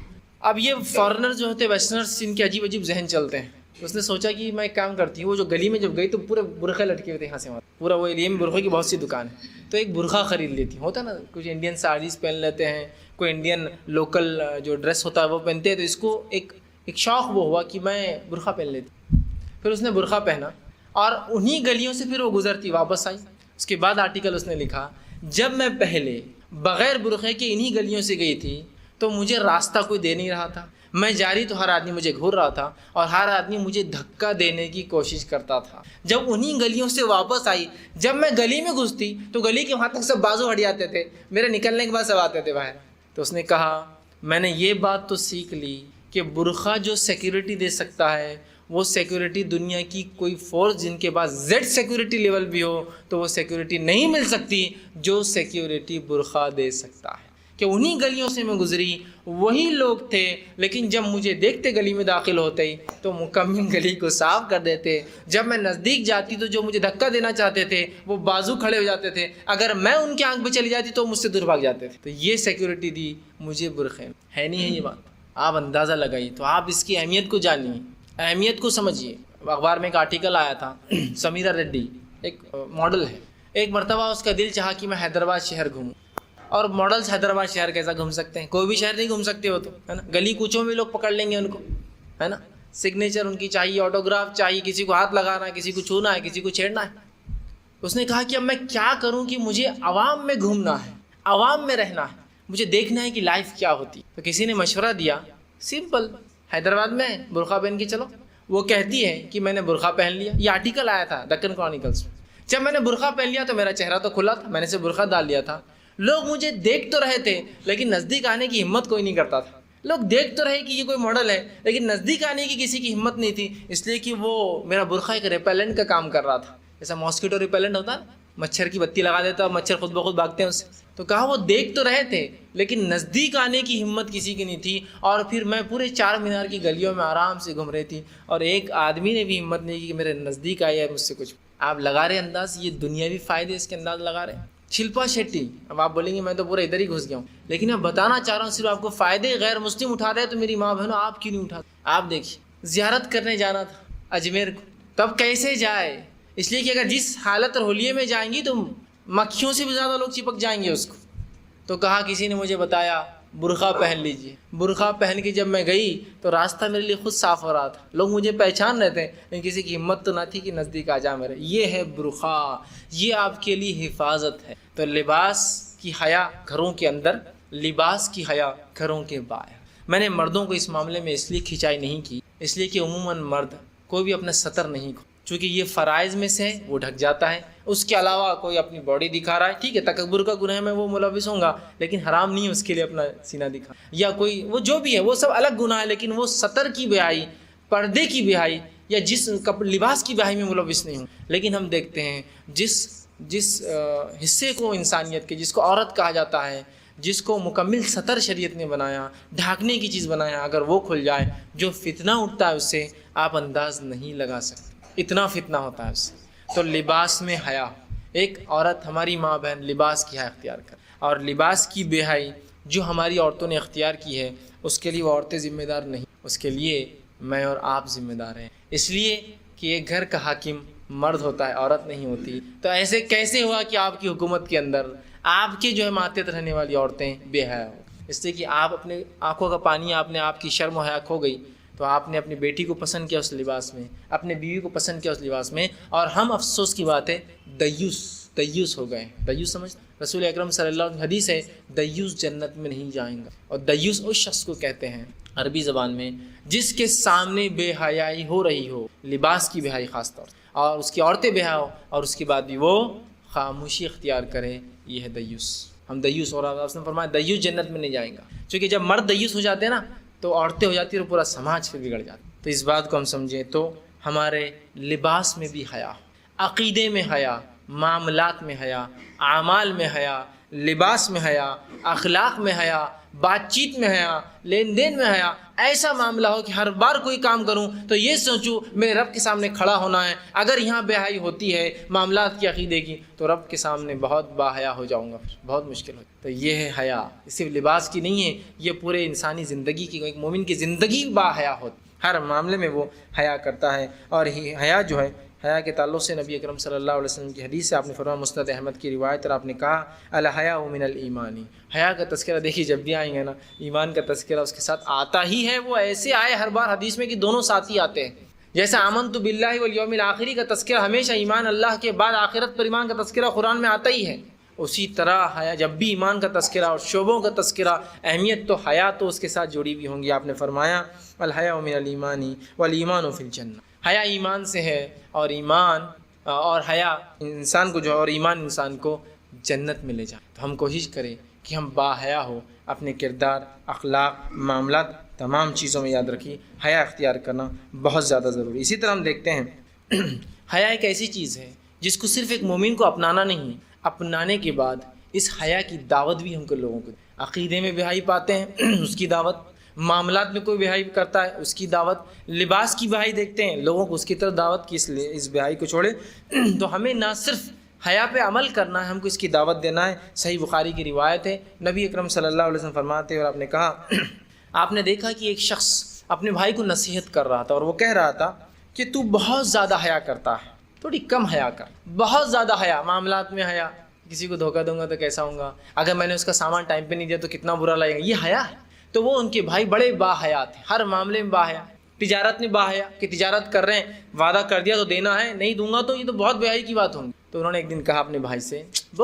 S1: اب یہ فارنر جو ہوتے ہیں ویسٹرنرس، ان کے عجیب عجیب ذہن چلتے ہیں. اس نے سوچا کہ میں ایک کام کرتی ہوں. وہ جو گلی میں جب گئی تو پورے برقعے لٹکے ہوئے تھے یہاں سے وہاں، پورا وہ ایریا میں برقعے کی بہت سی دکان ہے. تو ایک برقعہ خرید لیتی. ہوتا ہے نا کچھ انڈین ساڑیز پہن لیتے ہیں، کوئی انڈین لوکل جو ڈریس ہوتا ہے وہ پہنتے ہیں. تو اس کو ایک شوق وہ ہوا کہ میں برقعہ پہن لیتی. پھر اس نے برقعہ پہنا اور انہی گلیوں سے پھر وہ گزرتی واپس آئی. اس کے بعد آرٹیکل اس نے لکھا، جب میں پہلے بغیر برقعے کے انہی گلیوں سے گئی تھی تو مجھے راستہ کوئی دے نہیں رہا تھا. میں جاری تو ہر آدمی مجھے گھور رہا تھا اور ہر آدمی مجھے دھکا دینے کی کوشش کرتا تھا. جب انہی گلیوں سے واپس آئی، جب میں گلی میں گھستی تو گلی کے وہاں تک سب بازو ہٹ جاتے تھے، میرے نکلنے کے بعد سب آتے تھے باہر. تو اس نے کہا میں نے یہ بات تو سیکھ لی کہ برقعہ جو سیکیورٹی دے سکتا ہے وہ سیکیورٹی دنیا کی کوئی فورس جن کے پاس زیڈ سیکیورٹی لیول بھی ہو تو وہ سیکیورٹی نہیں مل سکتی جو سیکیورٹی برقعہ دے سکتا ہے. کہ انہی گلیوں سے میں گزری، وہی لوگ تھے، لیکن جب مجھے دیکھتے گلی میں داخل ہوتے ہی تو مکمل گلی کو صاف کر دیتے. جب میں نزدیک جاتی تو جو مجھے دھکا دینا چاہتے تھے وہ بازو کھڑے ہو جاتے تھے. اگر میں ان کی آنکھ پہ چلی جاتی تو مجھ سے دور بھاگ جاتے تھے. تو یہ سیکیورٹی دی مجھے برقعے. ہے نہیں ہے یہ بات؟ آپ اندازہ لگائیے. تو آپ اس کی اہمیت کو جانیے، اہمیت کو سمجھیے. اخبار میں ایک آرٹیکل آیا تھا، سمیرا ریڈی ایک ماڈل ہے. ایک مرتبہ اس کا دل چاہا کہ میں حیدرآباد شہر گھوموں. اور ماڈلس حیدرآباد شہر کیسا گھوم سکتے ہیں؟ کوئی بھی شہر نہیں گھوم سکتے وہ تو، ہے نا. گلی کوچوں میں لوگ پکڑ لیں گے ان کو، ہے نا. سگنیچر ان کی چاہیے، آٹوگراف چاہیے، کسی کو ہاتھ لگانا ہے، کسی کو چھونا ہے، کسی کو چھیڑنا ہے. اس نے کہا کہ اب میں کیا کروں کہ مجھے عوام میں گھومنا ہے، عوام میں رہنا ہے، مجھے دیکھنا ہے کہ لائف کیا ہوتی. تو کسی نے مشورہ دیا، سمپل، حیدرآباد میں برقعہ پہن کے چلو. وہ کہتی ہے کہ میں نے برقعہ پہن لیا. یہ آرٹیکل آیا تھا دکن کرونیکلز میں. جب میں نے برقعہ پہن لیا تو میرا چہرہ تو کھلا تھا، میں نے سے برقعہ ڈال لیا تھا. لوگ مجھے دیکھ تو رہے تھے لیکن نزدیک آنے کی ہمت کوئی نہیں کرتا تھا. لوگ دیکھ تو رہے کہ یہ کوئی ماڈل ہے لیکن نزدیک آنے کی کسی کی ہمت نہیں تھی، اس لیے کہ وہ میرا برقعہ ایک ریپیلنٹ کا کام کر رہا تھا. جیسا ماسکیٹو ریپیلنٹ ہوتا ہے، مچھر کی بتی لگا دیتا ہے، مچھر خود بخود بھاگتے ہیں اس سے. تو کہا وہ دیکھ تو رہے تھے لیکن نزدیک آنے کی ہمت کسی کی نہیں تھی. اور پھر میں پورے چار مینار کی گلیوں میں آرام سے گھوم رہی تھی اور ایک آدمی نے بھی ہمت نہیں کی کہ میرے نزدیک آئے مجھ سے کچھ. آپ لگا رہے انداز، یہ دنیاوی فائدے اس کے انداز لگا رہے ہیں. شلپا شیٹی، اب آپ بولیں گے میں تو پورا ادھر ہی گھس گیا ہوں، لیکن میں بتانا چاہ رہا ہوں صرف آپ کو فائدے. غیر مسلم اٹھا رہے ہیں تو میری ماں بہنوں آپ کیوں نہیں اٹھاتے؟ آپ دیکھیے، زیارت کرنے جانا تھا اجمیر کو، تب کیسے جائے؟ اس لیے کہ اگر جس حالت اور حلیے میں جائیں گی تو مکھیوں سے بھی زیادہ لوگ چپک جائیں گے اس کو. تو کہا کسی نے مجھے بتایا برقعہ پہن لیجئے. برقعہ پہن کے جب میں گئی تو راستہ میرے لیے خود صاف ہو رہا تھا. لوگ مجھے پہچان رہے تھے لیکن کسی کی ہمت تو نہ تھی کہ نزدیک آ جا میرے. یہ ہے برقعہ، یہ آپ کے لیے حفاظت ہے. تو لباس کی حیا گھروں کے اندر، لباس کی حیا گھروں کے باہر. میں نے مردوں کو اس معاملے میں اس لیے کھنچائی نہیں کی، اس لیے کہ عموماً مرد کوئی بھی اپنا سطر نہیں کھولتا، چونکہ یہ فرائض میں سے وہ ڈھک جاتا ہے. اس کے علاوہ کوئی اپنی باڈی دکھا رہا ہے، ٹھیک ہے تکبر کا گناہ میں وہ ملوث ہوں گا لیکن حرام نہیں ہے اس کے لیے اپنا سینہ دکھا، یا کوئی وہ جو بھی ہے وہ سب الگ گناہ ہے، لیکن وہ سطر کی بہائی، پردے کی بہائی یا جس لباس کی بہائی میں ملوث نہیں ہوں. لیکن ہم دیکھتے ہیں جس حصے کو انسانیت کے، جس کو عورت کہا جاتا ہے، جس کو مکمل سطر شریعت نے بنایا، ڈھانکنے کی چیز بنایا، اگر وہ کھل جائے جو فتنہ اٹھتا ہے اس سے آپ انداز نہیں لگا سکتے. اتنا فتنہ ہوتا ہے اس سے. تو لباس میں حیا، ایک عورت ہماری ماں بہن لباس کی حیا اختیار کر، اور لباس کی بے حیائی جو ہماری عورتوں نے اختیار کی ہے اس کے لیے وہ عورتیں ذمہ دار نہیں، اس کے لیے میں اور آپ ذمہ دار ہیں. اس لیے کہ ایک گھر کا حاکم مرد ہوتا ہے، عورت نہیں ہوتی. تو ایسے کیسے ہوا کہ آپ کی حکومت کے اندر آپ کے جو ہے ماتحت رہنے والی عورتیں بے حیا ہو؟ اس لیے کہ آپ اپنے آنکھوں کا پانی، آپ نے آپ کی شرم و حیا کھو گئی تو آپ نے اپنی بیٹی کو پسند کیا اس لباس میں، اپنے بیوی کو پسند کیا اس لباس میں. اور ہم افسوس کی بات ہے دیوس ہو گئے. دیوس سمجھ، رسول اکرم صلی اللہ علیہ وسلم حدیث ہے دیوس جنت میں نہیں جائیں گا. اور دیوس اس شخص کو کہتے ہیں عربی زبان میں جس کے سامنے بے حیائی ہو رہی ہو، لباس کی بے حیائی خاص طور سے، اور اس کی عورتیں بے حیا ہو اور اس کے بعد بھی وہ خاموشی اختیار کرے، یہ ہے دیوس. ہم دیوس، اور آپ نے فرمایا دیوس جنت میں نہیں جائیں گا. چونکہ جب مرد دیوس ہو جاتے ہیں نا تو عورتیں ہو جاتی ہیں اور پورا سماج پھر بگڑ جاتا. تو اس بات کو ہم سمجھیں تو ہمارے لباس میں بھی حیا، عقیدے میں حیا، معاملات میں حیا، اعمال میں حیا، لباس میں حیا، اخلاق میں حیا، بات چیت میں حیا، لین دین میں حیا. ایسا معاملہ ہو کہ ہر بار کوئی کام کروں تو یہ سوچوں میرے رب کے سامنے کھڑا ہونا ہے. اگر یہاں بے حیائی ہوتی ہے معاملات کی، عقیدے کی، تو رب کے سامنے بہت با حیا ہو جاؤں گا، بہت مشکل ہو. تو یہ ہے حیا، صرف لباس کی نہیں ہے، یہ پورے انسانی زندگی کی، ایک مومن کی زندگی با حیا ہوتی، ہر معاملے میں وہ حیا کرتا ہے. اور حیا جو ہے، حیا کے تعلق سے نبی اکرم صلی اللہ علیہ وسلم کی حدیث سے آپ نے فرمایا، مسند احمد کی روایت، اور آپ نے کہا الحیاء من الایمان. حیا کا تذکرہ دیکھیے جب بھی آئیں گے نا، ایمان کا تذکرہ اس کے ساتھ آتا ہی ہے. وہ ایسے آئے ہر بار حدیث میں کہ دونوں ساتھ ہی آتے ہیں. جیسے آمنت باللہ والیوم الآخر کا تذکرہ ہمیشہ ایمان اللہ کے بعد آخرت پر ایمان کا تذکرہ قرآن میں آتا ہی ہے. اسی طرح حیا، جب بھی ایمان کا تذکرہ اور شعبوں کا تذکرہ، اہمیت تو حیا تو اس کے ساتھ جڑی ہوئی ہوں گی. آپ نے فرمایا الحیاء من الایمان والایمان فی الجنہ. حیا ایمان سے ہے، اور ایمان اور حیا انسان کو جو، اور ایمان انسان کو جنت میں لے جائے. تو ہم کوشش کریں کہ ہم با حیا ہو، اپنے کردار، اخلاق، معاملات، تمام چیزوں میں یاد رکھیے حیا اختیار کرنا بہت زیادہ ضروری. اسی طرح ہم دیکھتے ہیں حیا ایک ایسی چیز ہے جس کو صرف ایک مومن کو اپنانا نہیں، اپنانے کے بعد اس حیا کی دعوت بھی ہم کو لوگوں کو، عقیدے میں بے حیائی پاتے ہیں اس کی دعوت، معاملات میں کوئی بے حیائی کرتا ہے اس کی دعوت، لباس کی بے حیائی دیکھتے ہیں لوگوں کو اس کی طرف دعوت کی، اس بے حیائی کو چھوڑے. تو ہمیں نہ صرف حیا پہ عمل کرنا ہے، ہم کو اس کی دعوت دینا ہے. صحیح بخاری کی روایت ہے، نبی اکرم صلی اللہ علیہ وسلم فرماتے ہیں، اور آپ نے کہا آپ نے دیکھا کہ ایک شخص اپنے بھائی کو نصیحت کر رہا تھا، اور وہ کہہ رہا تھا کہ تو بہت زیادہ حیا کرتا ہے، تھوڑی کم حیا کر. بہت زیادہ حیا، معاملات میں حیا، کسی کو دھوکہ دوں گا تو کیسا ہوں گا، اگر میں نے اس کا سامان ٹائم پہ نہیں دیا تو کتنا برا لگے گا، یہ حیا ہے. تو وہ ان کے بھائی بڑے با حیا تھے، ہر معاملے میں با حیا. تجارت میں با حیا کہ تجارت کر رہے ہیں، وعدہ کر دیا تو دینا ہے، نہیں دوں گا تو یہ تو بہت بے حیائی کی بات ہوگی. تو انہوں نے ایک دن کہا اپنے بھائی سے،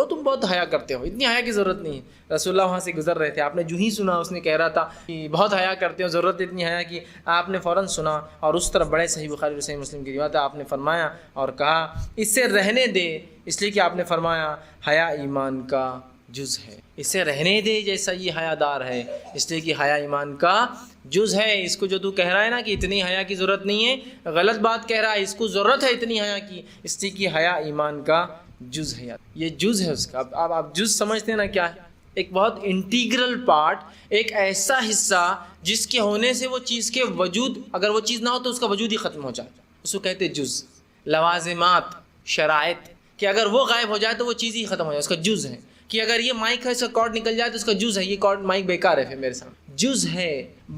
S1: تم بہت حیا کرتے ہو، اتنی حیا کی ضرورت نہیں ہے. رسول اللہ وہاں سے گزر رہے تھے، آپ نے جو ہی سنا اس نے کہہ رہا تھا کہ بہت حیا کرتے ہو، ضرورت اتنی حیا کی. آپ نے فوراً سنا اور اس طرف بڑے، صحیح بخاری اور صحیح مسلم کی روایت ہے، آپ نے فرمایا اور کہا اس سے رہنے دے، اس لیے کہ آپ نے فرمایا حیا ایمان کا جز ہے. اسے رہنے دے جیسا یہ حیا دار ہے، اس لیے کہ حیا ایمان کا جز ہے. اس کو جو تو کہہ رہا ہے نا کہ اتنی حیا کی ضرورت نہیں ہے، غلط بات کہہ رہا ہے، اس کو ضرورت ہے اتنی حیا کی، اس لیے کہ حیا ایمان کا جز ہے. یہ جز ہے اس کا. اب آپ جز سمجھتے ہیں نا کیا ہے؟ ایک بہت انٹیگرل پارٹ، ایک ایسا حصہ جس کے ہونے سے وہ چیز کے وجود، اگر وہ چیز نہ ہو تو اس کا وجود ہی ختم ہو جائے، اس کو کہتے جز. لوازمات، شرائط، کہ اگر وہ غائب ہو جائے تو وہ چیز ہی ختم ہو جائے، اس کا جز ہے. کہ اگر یہ مائک ہے، اس کا کارڈ نکل جائے تو اس کا جز ہے، یہ کارڈ مائک بیکار ہے، پھر میرے سامنے جز ہے،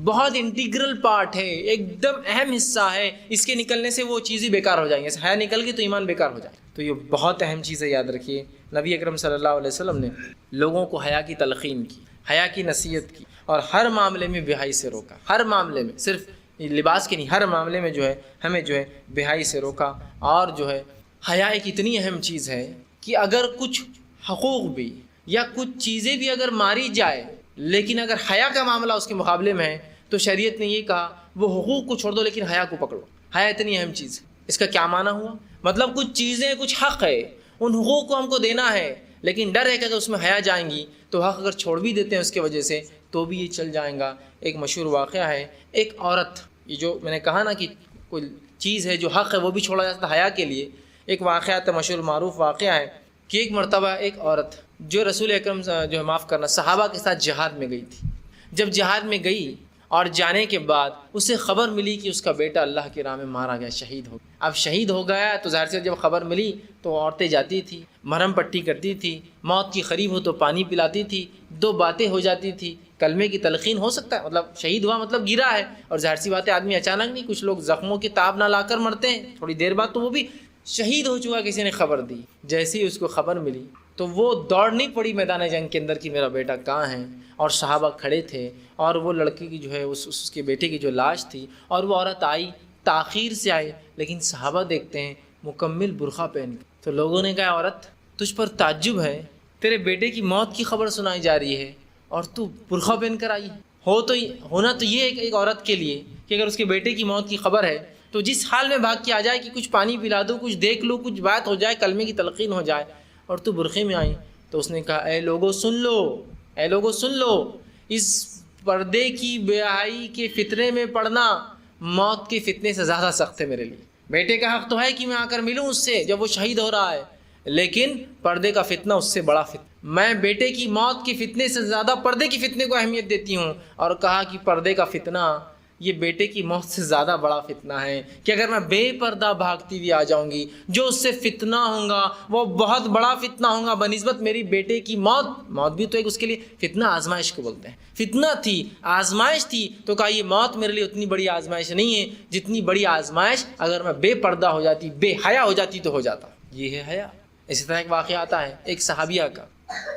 S1: بہت انٹیگرل پارٹ ہے، ایک دم اہم حصہ ہے. اس کے نکلنے سے وہ چیز ہی بیکار ہو جائیں گے. حیا نکل گئی تو ایمان بیکار ہو جائے. تو یہ بہت اہم چیز ہے، یاد رکھیے. نبی اکرم صلی اللہ علیہ وسلم نے لوگوں کو حیا کی تلقین کی، حیا کی نصیحت کی، اور ہر معاملے میں بے حیائی سے روکا. ہر معاملے میں، صرف لباس کے نہیں، ہر معاملے میں جو ہے ہمیں جو ہے بے حیائی سے روکا. اور جو ہے حیا ایک اتنی اہم چیز ہے کہ اگر کچھ حقوق بھی یا کچھ چیزیں بھی اگر ماری جائے، لیکن اگر حیا کا معاملہ اس کے مقابلے میں ہے تو شریعت نے یہ کہا وہ حقوق کو چھوڑ دو لیکن حیا کو پکڑو. حیا اتنی اہم چیز ہے. اس کا کیا معنی ہوا؟ مطلب کچھ چیزیں، کچھ حق ہے، ان حقوق کو ہم کو دینا ہے، لیکن ڈر ہے کہ اگر اس میں حیا جائیں گی تو حق اگر چھوڑ بھی دیتے ہیں اس کی وجہ سے تو بھی یہ چل جائیں گا. ایک مشہور واقعہ ہے، ایک عورت، یہ جو میں نے کہا نا کہ کوئی چیز ہے جو حق ہے وہ بھی چھوڑا جاتا ہے حیا کے لیے. ایک واقعہ تو مشہور معروف واقعہ ہے کہ ایک مرتبہ ایک عورت جو رسول اکرم جو ہے معاف کرنا صحابہ کے ساتھ جہاد میں گئی تھی. جب جہاد میں گئی اور جانے کے بعد اسے خبر ملی کہ اس کا بیٹا اللہ کی راہ میں مارا گیا، شہید ہو گیا. اب شہید ہو گیا تو ظاہر سے جب خبر ملی تو عورتیں جاتی تھی، مرہم پٹی کرتی تھی، موت کی قریب ہو تو پانی پلاتی تھی، 2 باتیں ہو جاتی تھی. کلمے کی تلقین ہو سکتا ہے، مطلب شہید ہوا مطلب گرا ہے، اور ظاہر سی بات ہے آدمی اچانک نہیں، کچھ لوگ زخموں کی تاب نہ لا کر مرتے ہیں، تھوڑی دیر بعد تو وہ بھی شہید ہو چکا، کسی نے خبر دی. جیسے ہی اس کو خبر ملی تو وہ دوڑنی پڑی میدان جنگ کے اندر کہ میرا بیٹا کہاں ہے. اور صحابہ کھڑے تھے اور وہ لڑکی کی جو ہے اس کے بیٹے کی جو لاش تھی، اور وہ عورت آئی، تاخیر سے آئی، لیکن صحابہ دیکھتے ہیں مکمل برقع پہن کے. تو لوگوں نے کہا عورت تجھ پر تعجب ہے، تیرے بیٹے کی موت کی خبر سنائی جا رہی ہے اور تو برقع پہن کر آئی. ہونا تو یہ ایک عورت کے لیے کہ اگر اس کے بیٹے کی موت کی خبر ہے تو جس حال میں بھاگ کے آ جائے کہ کچھ پانی پلا دو، کچھ دیکھ لو، کچھ بات ہو جائے، کلمے کی تلقین ہو جائے، اور تو برقعے میں آئی. تو اس نے کہا اے لوگوں سن لو، اے لوگوں سن لو، اس پردے کی بے حیائی کے فتنے میں پڑنا موت کے فتنے سے زیادہ سخت ہے میرے لیے. بیٹے کا حق تو ہے کہ میں آ کر ملوں اس سے جب وہ شہید ہو رہا ہے، لیکن پردے کا فتنہ اس سے بڑا فتنہ. میں بیٹے کی موت کے فتنے سے زیادہ پردے کے فتنے کو اہمیت دیتی ہوں، اور کہا کہ پردے کا فتنہ یہ بیٹے کی موت سے زیادہ بڑا فتنہ ہے کہ اگر میں بے پردہ بھاگتی ہوئی آ جاؤں گی، جو اس سے فتنہ ہوگا وہ بہت بڑا فتنہ ہوگا بنسبت میری بیٹے کی موت. موت بھی تو ایک اس کے لیے فتنہ، آزمائش کو بولتے ہیں. فتنہ تھی، آزمائش تھی، تو کہا یہ موت میرے لیے اتنی بڑی آزمائش نہیں ہے جتنی بڑی آزمائش اگر میں بے پردہ ہو جاتی، بے حیا ہو جاتی تو ہو جاتا. یہ ہے حیا. اسی طرح ایک واقعہ آتا ہے ایک صحابیہ کا،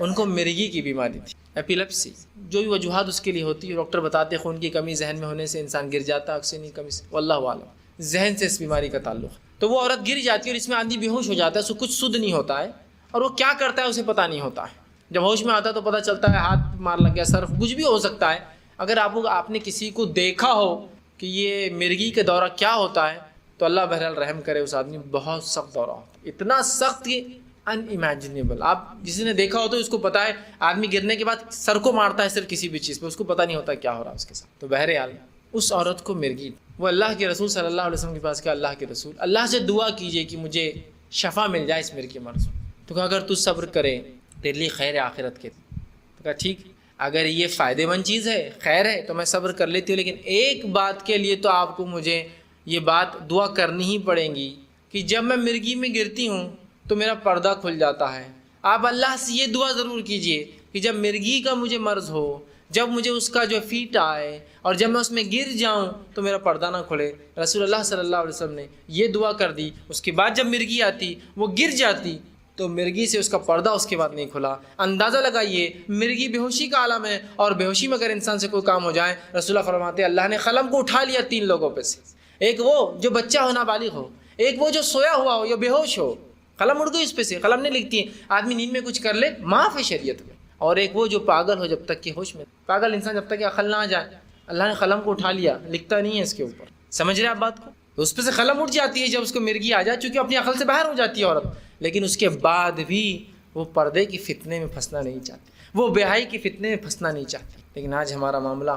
S1: ان کو مرگی کی بیماری تھی، ایپیلیپسی. جو بھی وجوہات اس کے لیے ہوتی ہے، ڈاکٹر بتاتے خون کی کمی ذہن میں ہونے سے انسان گر جاتا ہے، آکسیجن کی کمی سے، واللہ اعلم ذہن سے اس بیماری کا تعلق. تو وہ عورت گر جاتی ہے اور اس میں آدمی بے ہوش ہو جاتا ہے، اس کو کچھ سدھ نہیں ہوتا ہے، اور وہ کیا کرتا ہے اسے پتہ نہیں ہوتا ہے. جب ہوش میں آتا ہے تو پتہ چلتا ہے ہاتھ مار لگ گیا، سر کچھ بھی ہو سکتا ہے. اگر آپ نے کسی کو دیکھا ہو کہ یہ مرگی کا دورہ کیا ہوتا ہے تو اللہ بہرحال رحم کرے، اس آدمی بہت سخت دورہ ہوتا ہے، اتنا سخت کہ ان امیجنیبل. آپ جس نے دیکھا ہو تو اس کو پتہ ہے آدمی گرنے کے بعد سر کو مارتا ہے صرف کسی بھی چیز پہ، اس کو پتہ نہیں ہوتا کیا ہو رہا ہے اس کے ساتھ. تو بہرحال اس عورت کو مرگی، وہ اللہ کے رسول صلی اللہ علیہ وسلم کے پاس کہ اللہ کے رسول، اللہ سے دعا کیجئے کہ مجھے شفا مل جائے اس مرگی مرض. تو کہا اگر تو صبر کرے تیرے لیے خیر آخرت کے. تو کہا ٹھیک، اگر یہ فائدہ مند چیز ہے، خیر ہے، تو میں صبر کر لیتی ہوں، لیکن ایک بات کے لیے تو آپ کو مجھے یہ بات دعا کرنی ہی پڑے گی کہ جب میں مرگی میں گرتی ہوں تو میرا پردہ کھل جاتا ہے. آپ اللہ سے یہ دعا ضرور کیجئے کہ جب مرگی کا مجھے مرض ہو، جب مجھے اس کا جو فیٹ آئے اور جب میں اس میں گر جاؤں تو میرا پردہ نہ کھلے. رسول اللہ صلی اللہ علیہ وسلم نے یہ دعا کر دی. اس کے بعد جب مرگی آتی، وہ گر جاتی تو مرگی سے اس کا پردہ اس کے بعد نہیں کھلا. اندازہ لگائیے، مرگی بے ہوشی کا عالم ہے، اور بے ہوشی میں اگر انسان سے کوئی کام ہو جائے، رسول اللہ فرماتے ہیں اللہ نے قلم کو اٹھا لیا 3 لوگوں پہ سے. ایک وہ جو بچہ ہو، نابالغ ہو، ایک وہ جو سویا ہوا ہو یا بے ہوش ہو، قلم اڑ گئی اس پہ سے. قلم نہیں لکھتی ہے، آدمی نیند میں کچھ کر لے معاف ہے شریعت میں. اور ایک وہ جو پاگل ہو جب تک کہ ہوش میں، پاگل انسان جب تک کہ عقل نہ آ جائے، اللہ نے قلم کو اٹھا لیا، لکھتا نہیں ہے اس کے اوپر. سمجھ رہے آپ بات کو؟ تو اس پہ سے قلم اٹھ جاتی ہے جب اس کو مرگی آ جائے، چونکہ اپنی عقل سے باہر ہو جاتی ہے عورت. لیکن اس کے بعد بھی وہ پردے کی فتنے میں پھنسنا نہیں چاہتی، وہ بے حیائی کی فتنے میں پھنسنا نہیں چاہتی. لیکن آج ہمارا معاملہ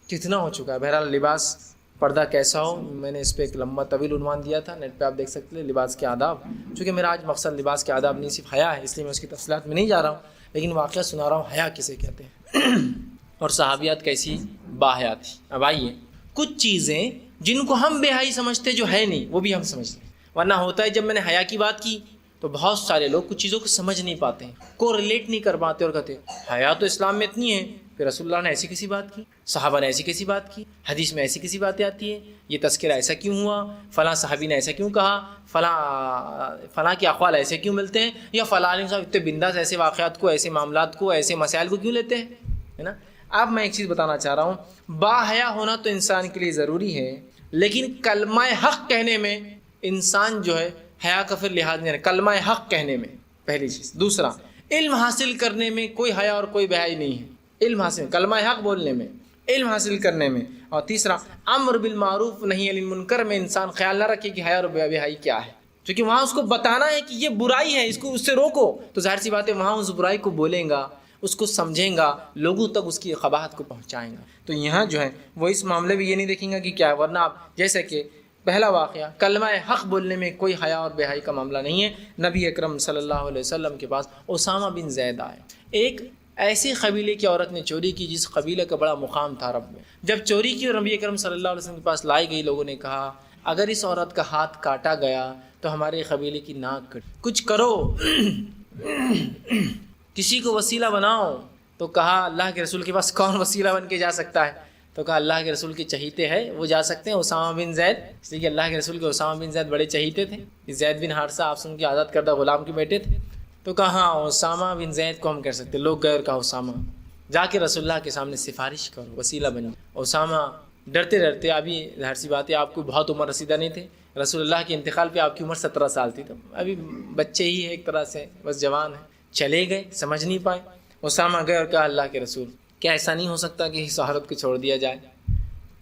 S1: کتنا ہو چکا ہے. بہرحال لباس، پردہ کیسا ہو، میں نے اس پہ ایک لمبا طویل عنوان دیا تھا، نیٹ پہ آپ دیکھ سکتے ہیں، لباس کے آداب. چونکہ میرا آج مقصد لباس کے آداب نہیں صرف حیا ہے، اس لیے میں اس کی تفصیلات میں نہیں جا رہا ہوں، لیکن واقعہ سنا رہا ہوں حیا کسے کہتے ہیں اور صحابیات کیسی باحیا تھی. اب آئیے کچھ چیزیں جن کو ہم بے حیائی سمجھتے جو ہے نہیں، وہ بھی ہم سمجھ لیں. ورنہ ہوتا ہے جب میں نے حیا کی بات کی تو بہت سارے لوگ کچھ چیزوں کو سمجھ نہیں پاتے ہیں، کو ریلیٹ نہیں کر پاتے، اور کہتے ہیں حیا تو اسلام میں اتنی ہے، پھر رسول اللہ نے ایسی کسی بات کی، صحابہ نے ایسی کسی بات کی، حدیث میں ایسی کسی باتیں آتی ہیں، یہ تذکرہ ایسا کیوں ہوا، فلاں صحابی نے ایسا کیوں کہا، فلاں کے اقوال ایسے کیوں ملتے ہیں، یا فلاں عالم صاحب اتنے بنداس ایسے واقعات کو، ایسے معاملات کو، ایسے مسائل کو کیوں لیتے ہیں، ہے نا. اب میں ایک چیز بتانا چاہ رہا ہوں، باحیا ہونا تو انسان کے لیے ضروری ہے، لیکن کلمہ حق کہنے میں انسان جو ہے حیا کا پھر لحاظ نہیں ہے. کلمہ حق کہنے میں پہلی چیز. دوسرا، علم حاصل کرنے میں کوئی حیا اور کوئی بے حیائی نہیں ہے. علم حاصل، کلمہ حق بولنے میں، علم حاصل کرنے میں. اور تیسرا، امر بالمعروف نہی عن المنکر میں انسان خیال نہ رکھے کہ حیا اور بے حیائی کیا ہے، کیونکہ وہاں اس کو بتانا ہے کہ یہ برائی ہے، اس سے روکو. تو ظاہر سی بات ہے وہاں اس برائی کو بولیں گا، اس کو سمجھیں گا، لوگوں تک اس کی قباحت کو پہنچائیں گا. تو یہاں جو ہے وہ اس معاملے میں یہ نہیں دیکھیں گا کہ کیا ہے. ورنہ آپ جیسے کہ پہلا واقعہ، کلمہ حق بولنے میں کوئی حیا اور بے حیائی کا معاملہ نہیں ہے. نبی اکرم صلی اللہ علیہ وسلم کے پاس اسامہ بن زید آئے. ایک ایسی قبیلے کی عورت نے چوری کی جس قبیلے کا بڑا مقام تھا عرب میں. جب چوری کی اور نبی اکرم صلی اللہ علیہ وسلم کے پاس لائی گئی، لوگوں نے کہا اگر اس عورت کا ہاتھ کاٹا گیا تو ہمارے قبیلے کی ناک کٹ، کچھ کرو کسی کو وسیلہ بناؤ. تو کہا اللہ کے رسول کے پاس کون وسیلہ بن کے جا سکتا ہے؟ تو کہا اللہ کے رسول کے چہیتے ہیں، وہ جا سکتے ہیں، اسامہ بن زید. اس لیے کہ اللہ کے رسول کے اسامہ بن زید بڑے چہیتے تھے. زید بن حارثہ آپ سن کے آزاد کردہ غلام کے بیٹے تھے. تو کہا ہاں اسامہ بن زید کو ہم کر سکتے. لوگ گئے اور کہا اسامہ جا کے رسول اللہ کے سامنے سفارش کرو، وسیلہ بن جائے. اسامہ ڈرتے ڈرتے، ابھی ظاہر سی بات ہے آپ کو بہت عمر رسیدہ نہیں تھے، رسول اللہ کے انتقال پہ آپ کی عمر 17 سال تھی، تو ابھی بچے ہی ہیں ایک طرح سے، بس جوان ہیں. چلے گئے، سمجھ نہیں پائے. اسامہ گئے اور کہا اللہ کے رسول کیا ایسا نہیں ہو سکتا کہ اس عورت کو چھوڑ دیا جائے؟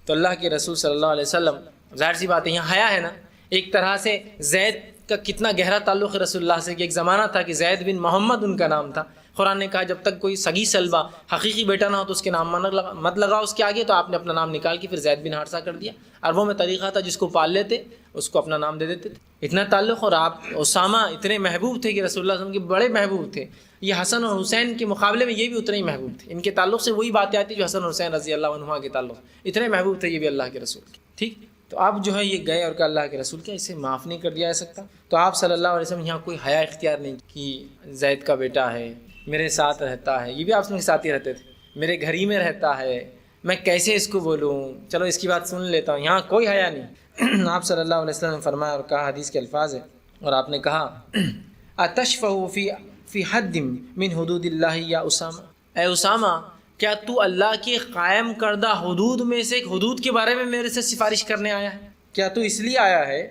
S1: تو اللہ کے رسول صلی اللہ علیہ وسلم، ظاہر سی بات ہے یہاں حیا ہے نا. ایک طرح سے زید کا کتنا گہرا تعلق ہے رسول اللہ سے، کہ ایک زمانہ تھا کہ زید بن محمد ان کا نام تھا، قرآن نے کہا جب تک کوئی سگی سلبہ حقیقی بیٹا نہ ہو تو اس کے نام مت لگاؤ اس کے آگے، تو آپ نے اپنا نام نکال کے پھر زید بن حارثہ کر دیا۔ عربوں میں طریقہ تھا جس کو پال لیتے اس کو اپنا نام دے دیتے تھے، اتنا تعلق۔ اور آپ اسامہ اتنے محبوب تھے کہ رسول اللہ صلی اللہ علیہ وسلم کے بڑے محبوب تھے، یہ حسن اور حسین کے مقابلے میں یہ بھی اتنے ہی محبوب تھے، ان کے تعلق سے وہی باتیں آتی جو حسن اور حسین رضی اللہ عنہما کے تعلق، اتنے محبوب تھے یہ بھی اللہ کے رسول کے، ٹھیک۔ تو آپ جو ہے یہ گئے اور کہ اللہ کے رسول کیا اسے معاف نہیں کر دیا جا سکتا؟ تو آپ صلی اللہ علیہ وسلم یہاں کوئی حیا اختیار نہیں کہ زید کا بیٹا ہے، میرے ساتھ رہتا ہے، یہ بھی آپ کے ساتھ ہی رہتے تھے، میرے گھر ہی میں رہتا ہے، میں کیسے اس کو بولوں، چلو اس کی بات سن لیتا ہوں، یہاں کوئی حیا نہیں۔ آپ صلی اللہ علیہ وسلم نے فرمایا اور کہا، حدیث کے الفاظ ہے، اور آپ نے کہا اتشفع فی حد من حدود اللہ یا اسامہ، اے اسامہ کیا تو اللہ کے قائم کردہ حدود میں سے ایک حدود کے بارے میں میرے سے سفارش کرنے آیا ہے؟ کیا تو اس لیے آیا ہے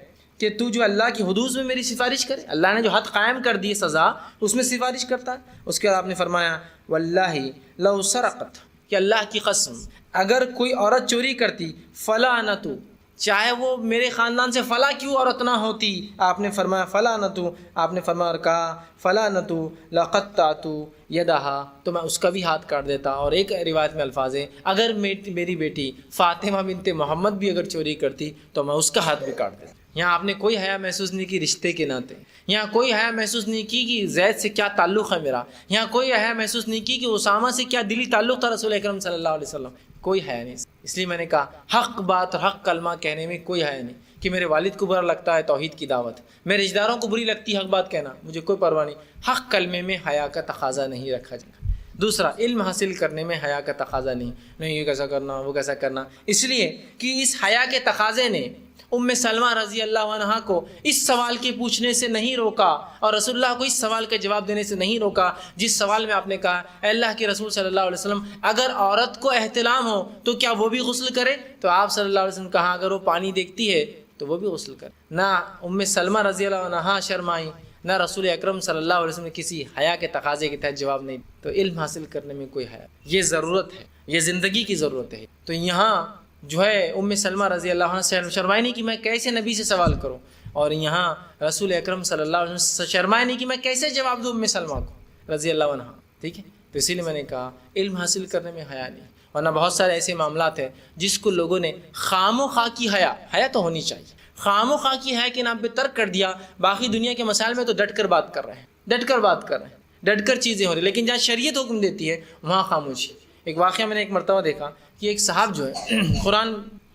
S1: کہ تو جو اللہ کی حدود میں میری سفارش کرے؟ اللہ نے جو حد قائم کر دی سزا اس میں سفارش کرتا ہے؟ اس کے بعد آپ نے فرمایا واللہ لو سرقت، کہ اللہ کی قسم اگر کوئی عورت چوری کرتی فلا نہ تو، چاہے وہ میرے خاندان سے فلاں کیوں عورت نہ ہوتی، آپ نے فرمایا فلا نہ تو، آپ نے فرمایا اور کہا فلا نہ تو لقطعت یدہا، تو میں اس کا بھی ہاتھ کاٹ دیتا۔ اور ایک روایت میں الفاظ ہے اگر میری بیٹی فاطمہ بنت محمد بھی اگر چوری کرتی تو میں اس کا ہاتھ بھی کاٹ دیتا۔ یہاں آپ نے کوئی حیا محسوس نہیں کی رشتے کے ناطے، یہاں کوئی حیا محسوس نہیں کی کہ زید سے کیا تعلق ہے میرا، یہاں کوئی حیا محسوس نہیں کی کہ اسامہ سے کیا دلی تعلق تھا رسول اکرم صلی اللہ علیہ وسلم، کوئی حیا نہیں۔ اس لیے میں نے کہا حق بات اور حق کلمہ کہنے میں کوئی حیا نہیں کہ میرے والد کو برا لگتا ہے توحید کی دعوت، میرے رشتہ داروں کو بری لگتی ہے حق بات کہنا، مجھے کوئی پرواہ نہیں، حق کلمے میں حیا کا تقاضا نہیں رکھا جائے۔ دوسرا، علم حاصل کرنے میں حیا کا تقاضا نہیں یہ کیسا کرنا وہ کیسا کرنا، اس لیے کہ اس حیا کے تقاضے نے ام سلمہ رضی اللہ عنہا کو اس سوال کے پوچھنے سے نہیں روکا اور رسول اللہ کو اس سوال کا جواب دینے سے نہیں روکا جس سوال میں آپ نے کہا اے اللہ کے رسول صلی اللہ علیہ وسلم اگر عورت کو احتلام ہو تو کیا وہ بھی غسل کرے؟ تو آپ صلی اللہ علیہ وسلم کہا اگر وہ پانی دیکھتی ہے تو وہ بھی غسل کرے۔ نہ ام سلمہ رضی اللہ عنہا شرمائی، نہ رسول اکرم صلی اللہ علیہ وسلم نے کسی حیا کے تقاضے کے تحت جواب نہیں۔ تو علم حاصل کرنے میں کوئی حیا، یہ ضرورت ہے، یہ زندگی کی ضرورت ہے۔ تو یہاں جو ہے ام سلمہ رضی اللہ عنہ سے شرمائے نہیں کہ میں کیسے نبی سے سوال کروں، اور یہاں رسول اکرم صلی اللہ علیہ وسلم سے شرمائے نہیں کہ میں کیسے جواب دوں ام سلمہ کو رضی اللہ عنہ، ٹھیک ہے۔ تو اسی لیے میں نے کہا علم حاصل کرنے میں حیا نہیں، ورنہ بہت سارے ایسے معاملات ہیں جس کو لوگوں نے خام و خواہ کی حیا تو ہونی چاہیے، خام و خواہ کی حیا کے نام پہ ترک کر دیا، باقی دنیا کے مسائل میں تو ڈٹ کر بات کر رہے ہیں، ڈٹ کر چیزیں ہو رہی، لیکن جہاں شریعت حکم دیتی ہے وہاں خاموشی۔ ایک واقعہ میں نے ایک مرتبہ دیکھا کہ ایک صاحب جو ہے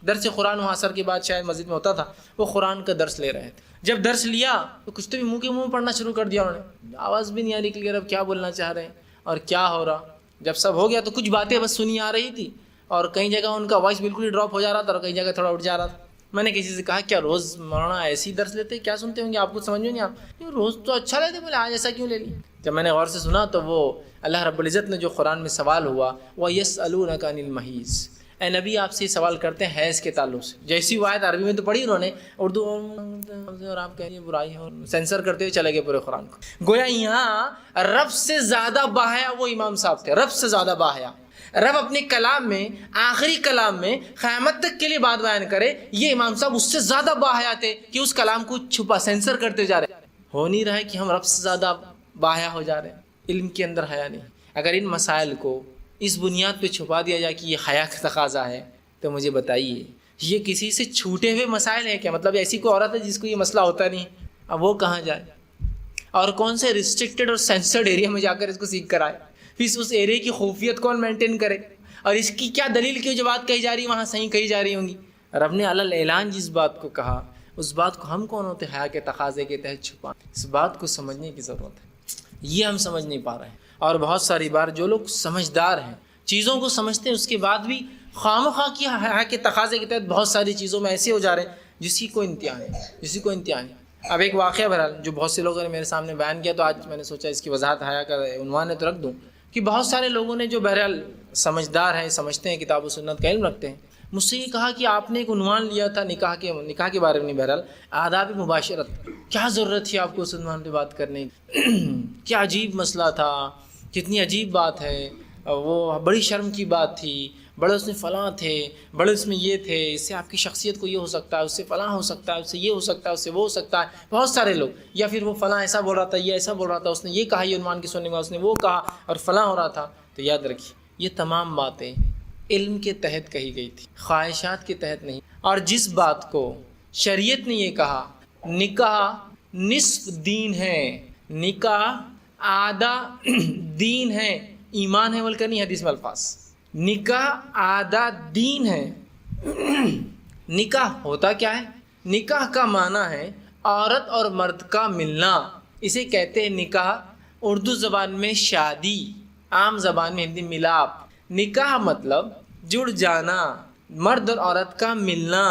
S1: درس قرآن و عصر کے بعد شاید مسجد میں ہوتا تھا، وہ قرآن کا درس لے رہے تھے۔ جب درس لیا تو کچھ تو بھی منہ کے منہ پڑھنا شروع کر دیا انہوں نے، آواز بھی نہیں آ رہی کلیئر اب کیا بولنا چاہ رہے ہیں اور کیا ہو رہا۔ جب سب ہو گیا تو کچھ باتیں بس سنی آ رہی تھی اور کئی جگہ ان کا وائس بالکل ہی ڈراپ ہو جا رہا تھا اور کئی جگہ تھوڑا اٹھ جا رہا تھا۔ میں نے کسی سے کہا کیا روز مولانا ایسی درس لیتے، کیا سنتے ہوں گے آپ؟ کو سمجھ میں نہیں آپ روز تو اچھا لیتے، بولے آج ایسا کیوں لے لی؟ جب میں نے غور سے سنا تو وہ اللہ رب العزت نے جو قرآن میں سوال ہوا وَيَسْأَلُونَكَ عَنِ الْمَحِيضِ، اے نبی آپ سے سوال کرتے ہیں حیض کے تعلق سے۔ جیسی وہ آیت عربی میں تو پڑھی انہوں نے، اردو اور آپ کہہ رہی ہیں برائی اور سینسر کرتے ہوئے چلے گئے پورے قرآن کو۔ گویا یہاں رب سے زیادہ باحیا وہ امام صاحب تھے، رب سے زیادہ باحیا۔ رب اپنے کلام میں آخری کلام میں قیامت تک کے لیے بات بیان کرے، یہ امام صاحب اس سے زیادہ باحیا تھے کہ اس کلام کو چھپا سینسر کرتے جا رہے۔ ہو نہیں رہا ہے کہ ہم رب سے زیادہ باحیا ہو جا رہے ہیں، علم کے اندر حیا نہیں۔ اگر ان مسائل کو اس بنیاد پہ چھپا دیا جائے کہ یہ حیا کا تقاضا ہے تو مجھے بتائیے یہ کسی سے چھوٹے ہوئے مسائل ہیں کیا؟ مطلب ایسی کوئی عورت ہے جس کو یہ مسئلہ ہوتا نہیں، اب وہ کہاں جائے اور کون سے ریسٹرکٹڈ اور سینسرڈ ایریا میں جا کر اس کو سیکھ کر آئے؟ پھر اس ایریا کی خوفیت کون مینٹین کرے؟ اور اس کی کیا دلیل کی جو بات کہی جا رہی وہاں صحیح کہی جا رہی ہوں گی؟ رب نے علی الاعلان جس بات کو کہا اس بات کو ہم کون ہوتے حیا کے تقاضے کے تحت چھپائیں؟ اس بات کو سمجھنے کی ضرورت ہے، یہ ہم سمجھ نہیں پا رہے ہیں۔ اور بہت ساری بار جو لوگ سمجھدار ہیں چیزوں کو سمجھتے ہیں اس کے بعد بھی خام خواہ کی حیا کے تقاضے کے تحت بہت ساری چیزوں میں ایسے ہو جا رہے ہیں جس کی کوئی انتہا نہیں۔ اب ایک واقعہ بہرحال جو بہت سے لوگوں نے میرے سامنے بیان کیا تو آج میں نے سوچا اس کی وضاحت حیا کا عنوان ہے تو رکھ دوں کہ بہت سارے لوگوں نے جو بہرحال سمجھدار ہیں، سمجھتے ہیں، کتاب و سنت کا علم رکھتے ہیں، مجھ سے یہ کہا کہ آپ نے ایک عنوان لیا تھا نکاح کے بارے میں، بہرحال آداب مباشرت، کیا ضرورت تھی آپ کو اس عنوان پہ بات کرنے کی؟ کیا عجیب مسئلہ تھا، کتنی عجیب بات ہے، وہ بڑی شرم کی بات تھی، بڑے اس میں فلاں تھے، بڑے اس میں یہ تھے، اس سے آپ کی شخصیت کو یہ ہو سکتا ہے، اس سے فلاں ہو سکتا ہے، اس سے یہ ہو سکتا ہے، اس سے وہ ہو سکتا ہے، بہت سارے لوگ، یا پھر وہ فلاں ایسا بول رہا تھا، یہ ایسا بول رہا تھا، اس نے یہ کہا، یہ عنوان کی سننے میں اس نے وہ کہا اور فلاں ہو رہا تھا. تو یاد رکھیے یہ تمام باتیں علم کے تحت کہی گئی تھی، خواہشات کے تحت نہیں. اور جس بات کو شریعت نے یہ کہا نکاح نصف دین ہے، نکاح آدھا دین ہے، ایمان ہے بلکہ نہیں، حدیث میں الفاظ نکاح آدھا دین ہے. نکاح ہوتا کیا ہے؟ نکاح کا معنی ہے عورت اور مرد کا ملنا، اسے کہتے ہیں نکاح. اردو زبان میں شادی، عام زبان میں ہندی ملاپ. نکاح مطلب جڑ جانا، مرد اور عورت کا ملنا.